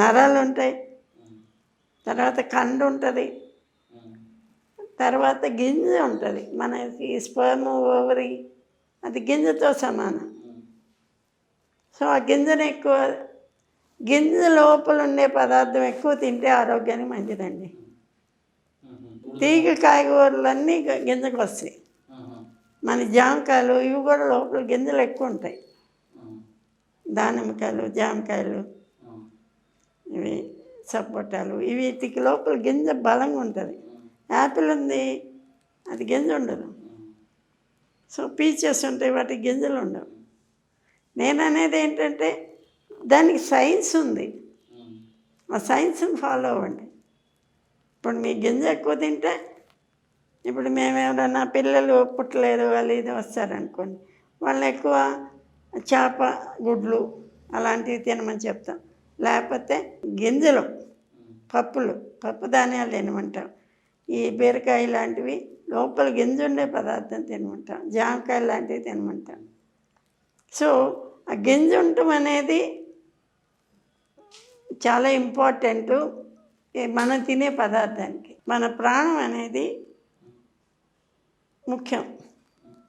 నరాలు ఉంటాయి, తర్వాత కండు ఉంటుంది, తర్వాత గింజ ఉంటుంది. మనకి స్పర్మ్ ఓవరీ అది గింజతో సమానం. సో ఆ గింజను ఎక్కువ, గింజ లోపల ఉండే పదార్థం ఎక్కువ తింటే ఆరోగ్యానికి మంచిదండి. తీగ కాయగూరలన్నీ గింజకు వస్తాయి. మన జామకాయలు ఇవి కూడా లోపల గింజలు ఎక్కువ ఉంటాయి. దానిమ్మకాయలు, జామకాయలు, ఇవి సపోటాలు, వీటికి లోపల గింజ బలంగా ఉంటుంది. యాపిల్ ఉంది, అది గింజ ఉండదు. సో పీచెస్ ఉంటాయి, వాటికి గింజలు ఉండవు. నేను అనేది ఏంటంటే దానికి సైన్స్ ఉంది, ఆ సైన్స్ని ఫాలో అవ్వండి. ఇప్పుడు మీ గింజ ఎక్కువ తింటే, ఇప్పుడు మేము ఎవరైనా పిల్లలు పుట్టలేదు వాళ్ళు ఇది వస్తారనుకోండి, వాళ్ళు ఎక్కువ చేప గుడ్లు అలాంటివి తినమని చెప్తాం. లేకపోతే గింజలు, పప్పు ధాన్యాలు తినమంటాం. ఈ బీరకాయ లాంటివి లోపల గింజ ఉండే పదార్థం తినమంటాం. జామకాయ లాంటివి తినమంటాం. సో ఆ గింజ ఉండటం అనేది చాలా ఇంపార్టెంటు మనం తినే పదార్థానికి. మన ప్రాణం అనేది ముఖ్యం.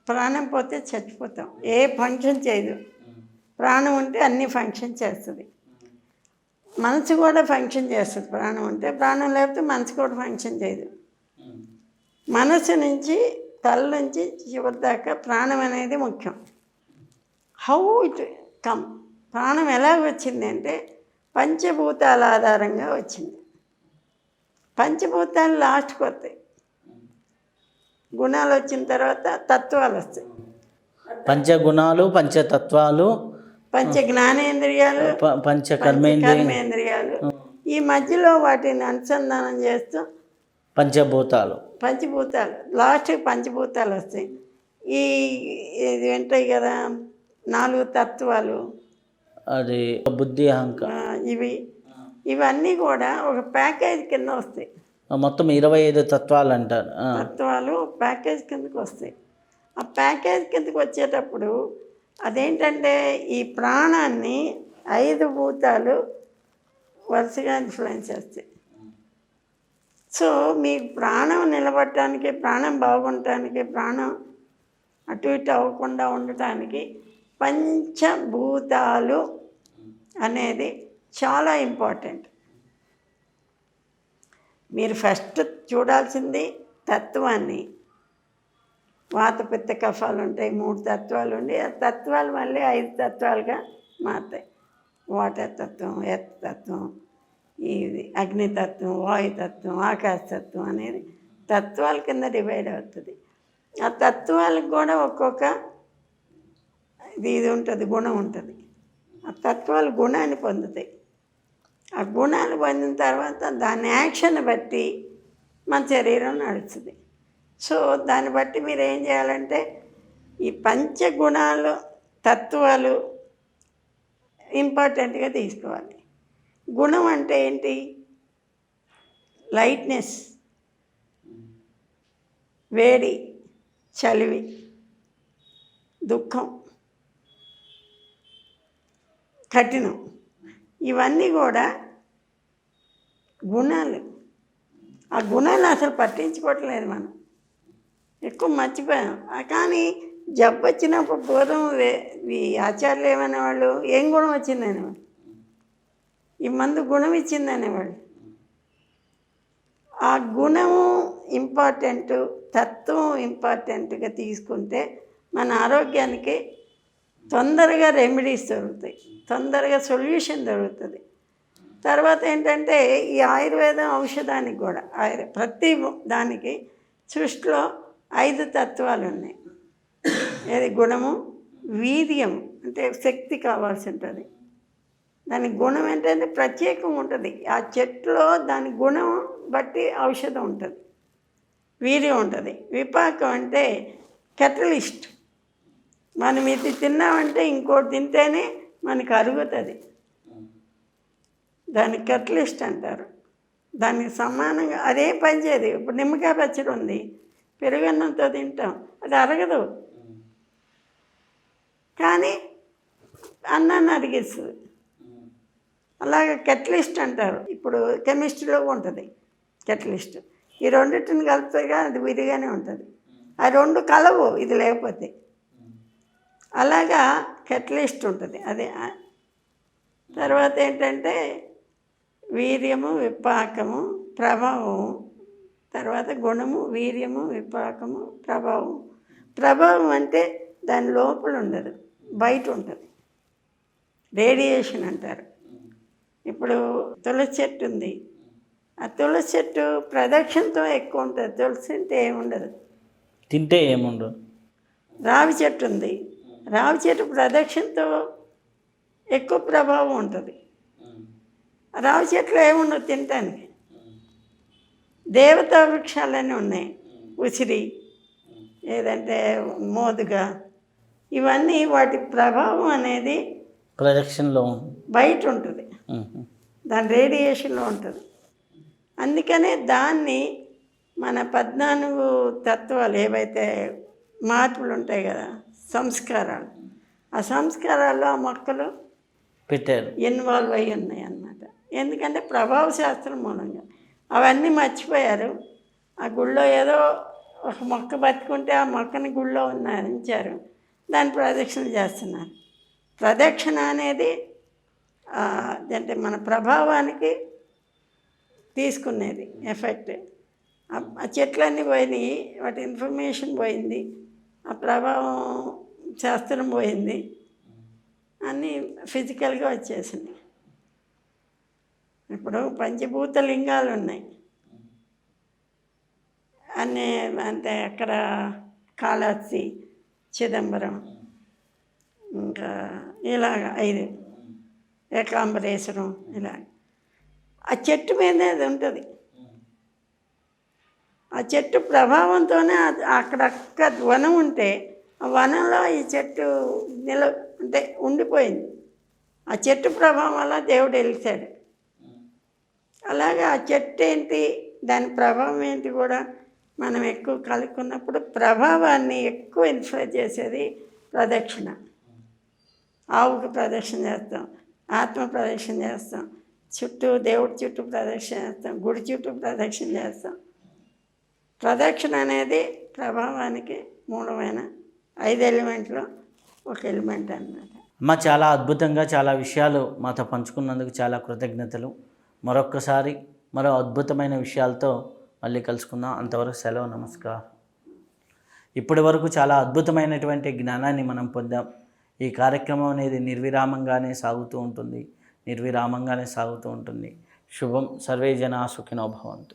ప్రాణం పోతే చచ్చిపోతాం, ఏ ఫంక్షన్ చేయదు. ప్రాణం ఉంటే అన్ని ఫంక్షన్ చేస్తుంది. మనసు కూడా ఫంక్షన్ చేస్తుంది ప్రాణం ఉంటే, ప్రాణం లేకపోతే మనసు కూడా ఫంక్షన్ చేయదు. మనసు నుంచి తల నుంచి చివరి దాకా ప్రాణం అనేది ముఖ్యం. హౌ ఇట్ కమ్, ప్రాణం ఎలాగ వచ్చింది అంటే పంచభూతాల ఆధారంగా వచ్చింది. పంచభూతాలు లాస్ట్కి వస్తాయి, గుణాలు వచ్చిన తర్వాత తత్వాలు వస్తాయి. పంచగుణాలు, పంచతత్వాలు, పంచ జ్ఞానేంద్రియాలు, పంచ కర్మేంద్రియాలు, ఈ మధ్యలో వాటిని అనుసంధానం చేస్తూ పంచభూతాలు లాస్ట్కి పంచభూతాలు వస్తాయి. ఇది ఉంటాయి కదా 4 తత్వాలు, అది బుద్ధి, అహంకారం, ఇవన్నీ కూడా ఒక ప్యాకేజ్ కింద వస్తాయి. మొత్తం 25 తత్వాలు అంటారు. తత్వాలు ప్యాకేజ్ కిందకి వస్తాయి. ఆ ప్యాకేజ్ కిందకి వచ్చేటప్పుడు అదేంటంటే ఈ ప్రాణాన్ని 5 భూతాలు వరుసగా ఇన్ఫ్లుయెన్స్ చేస్తాయి. సో మీ ప్రాణం నిలబడటానికి, ప్రాణం బాగుండటానికి, ప్రాణం అటు ఇటు అవ్వకుండా ఉండటానికి పంచభూతాలు అనేది చాలా ఇంపార్టెంట్. మీరు ఫస్ట్ చూడాల్సింది తత్వాన్ని. వాత పిత్త కఫాలు ఉంటాయి, 3 తత్వాలు ఉండి ఆ తత్వాలు మళ్ళీ 5 తత్వాలుగా మారుతాయి. వాటర్ తత్వం, ఎర్త్ తత్వం, ఇది అగ్నితత్వం, వాయుతత్వం, ఆకాశతత్వం అనేది తత్వాల కింద డివైడ్ అవుతుంది. ఆ తత్వాలకు కూడా ఒక్కొక్క ఇది ఉంటుంది, గుణం ఉంటుంది. ఆ తత్వాలు గుణాన్ని పొందుతాయి. ఆ గుణాలు పొందిన తర్వాత దాని యాక్షన్ బట్టి మన శరీరం నడుస్తుంది. సో దాన్ని బట్టి మీరు ఏం చేయాలంటే ఈ పంచగుణాలు, తత్వాలు ఇంపార్టెంట్గా తీసుకోవాలి. గుణం అంటే ఏంటి? లైట్నెస్, వేడి, చలివి, దుఃఖం, కఠినం, ఇవన్నీ కూడా గుణాలు. ఆ గుణాలు అసలు పట్టించుకోవట్లేదు మనం, ఎక్కువ మర్చిపోయాం. కానీ జబ్బు వచ్చినప్పుడు పూర్వం ఈ ఆచార్యులు ఏమనేవాళ్ళు, ఏం గుణం వచ్చింది అనేవాళ్ళు, ఈ మందు గుణం ఇచ్చింది అనేవాళ్ళు. ఆ గుణము ఇంపార్టెంటు, తత్వం ఇంపార్టెంట్గా తీసుకుంటే మన ఆరోగ్యానికి తొందరగా రెమెడీస్ దొరుకుతాయి, తొందరగా సొల్యూషన్ దొరుకుతుంది. తర్వాత ఏంటంటే ఈ ఆయుర్వేదం ఔషధానికి కూడా ప్రతి దానికి సృష్టిలో 5 తత్వాలు ఉన్నాయి. ఏది గుణము, వీర్యం అంటే శక్తి కావాల్సి ఉంటుంది. దాని గుణం ఏంటంటే ప్రత్యేకంగా ఉంటుంది. ఆ చెట్టులో దాని గుణం బట్టి ఔషధం ఉంటుంది. వీర్యం ఉంటుంది. విపాకం అంటే కెటలిస్ట్. మనం ఇది తిన్నామంటే ఇంకోటి తింటేనే మనకు అరుగుతుంది. దాన్ని కెటలిస్ట్ అంటారు. దానికి సమానంగా అదే పనిచేయదు. ఇప్పుడు నిమ్మకాయ పచ్చడి ఉంది, పెరుగన్నంతో తింటాం, అది అరగదు, కానీ అన్నాన్ని అరిగిస్తుంది. అలాగే కెటలిస్ట్ అంటారు. ఇప్పుడు కెమిస్ట్రీలో ఉంటుంది కెటలిస్ట్. ఈ రెండింటిని కలిపితేగా అది విడిగానే ఉంటుంది. ఆ 2 కలవు ఇది లేకపోతే. అలాగా కెటలిస్ట్ ఉంటుంది. అదే తర్వాత ఏంటంటే వీర్యము, విపాకము, ప్రభావము. తర్వాత గుణము, వీర్యము, విపాకము, ప్రభావం. ప్రభావం అంటే దాని లోపల ఉండదు, బయట ఉంటుంది. రేడియేషన్ అంటారు. ఇప్పుడు తులసి చెట్టు ఉంది. ఆ తులసి చెట్టు ప్రదక్షిణతో ఎక్కువ ఉంటుంది. తులసి తింటే ఏముండదు, తింటే ఏముండదు. రావి చెట్టు ఉంది. రావి చెట్టు ప్రదక్షిణతో ఎక్కువ ప్రభావం ఉంటుంది. రావి చెట్లు ఏముండదు తినటానికి. దేవతా వృక్షాలన్నీ ఉన్నాయి. ఉసిరి, ఏదంటే మోదుగా, ఇవన్నీ వాటి ప్రభావం అనేది ప్రదక్షిణలో బయట ఉంటుంది, దాని రేడియేషన్లో ఉంటుంది. అందుకనే దాన్ని మన 14 తత్వాలు ఏవైతే మార్పులు ఉంటాయి కదా, సంస్కారాలు, ఆ సంస్కారాల్లో ఆ మొక్కలు పెట్టారు, ఇన్వాల్వ్ అయ్యి ఉన్నాయి అన్నమాట. ఎందుకంటే ప్రభావ శాస్త్రం మూలంగా అవన్నీ మర్చిపోయారు. ఆ గుళ్ళో ఏదో ఒక మొక్క బతుకుంటే ఆ మొక్కని గుళ్ళో ఉంచారు, దాన్ని ప్రదక్షిణ చేస్తున్నారు. ప్రదక్షిణ అనేది అంటే మన ప్రభావానికి తీసుకునేది ఎఫెక్ట్. ఆ చెట్లన్నీ పోయినాయి, వాటి ఇన్ఫర్మేషన్ పోయింది, ఆ ప్రభావం శాస్త్రం పోయింది, అన్నీ ఫిజికల్గా వచ్చేసినాయి. ఇప్పుడు పంచభూత లింగాలు ఉన్నాయి అన్నీ. అంటే అక్కడ కాళహస్తి, చిదంబరం, ఇంకా ఇలాగ 5 ఏకాంబరేశ్వరం, ఇలా ఆ చెట్టు మీదే అది ఉంటుంది. ఆ చెట్టు ప్రభావంతోనే అక్కడక్క వనం ఉంటే ఆ వనంలో ఈ చెట్టు అంటే ఉండిపోయింది. ఆ చెట్టు ప్రభావం వల్ల దేవుడు వెలిసాడు. అలాగే ఆ చెట్టు ఏంటి, దాని ప్రభావం ఏంటి కూడా మనం ఎక్కువ కలుపుకున్నప్పుడు ప్రభావాన్ని ఎక్కువ ఇన్ఫ్లుయెన్స్ చేసేది ప్రదక్షిణ. ఆవుకు ప్రదక్షిణ చేస్తాం, ఆత్మ ప్రదక్షిణ చేస్తాం, చుట్టూ దేవుడి చుట్టూ ప్రదక్షిణ చేస్తాం, గుడి చుట్టూ ప్రదక్షిణ చేస్తాం. ప్రదక్షిణ అనేది ప్రభావానికి మూలమైన 5 ఎలిమెంట్లో ఒక ఎలిమెంట్ అన్నమాట. అమ్మ, చాలా అద్భుతంగా చాలా విషయాలు మాతో పంచుకున్నందుకు చాలా కృతజ్ఞతలు. మరొక్కసారి మరో అద్భుతమైన విషయాలతో మళ్ళీ కలుసుకుందాం. అంతవరకు సెలవు, నమస్కారం. ఇప్పటి వరకు చాలా అద్భుతమైనటువంటి జ్ఞానాన్ని మనం పొందాం. ఈ కార్యక్రమం అనేది నిర్విరామంగానే సాగుతూ ఉంటుంది. శుభం. సర్వే జనా సుఖినో భవంతు.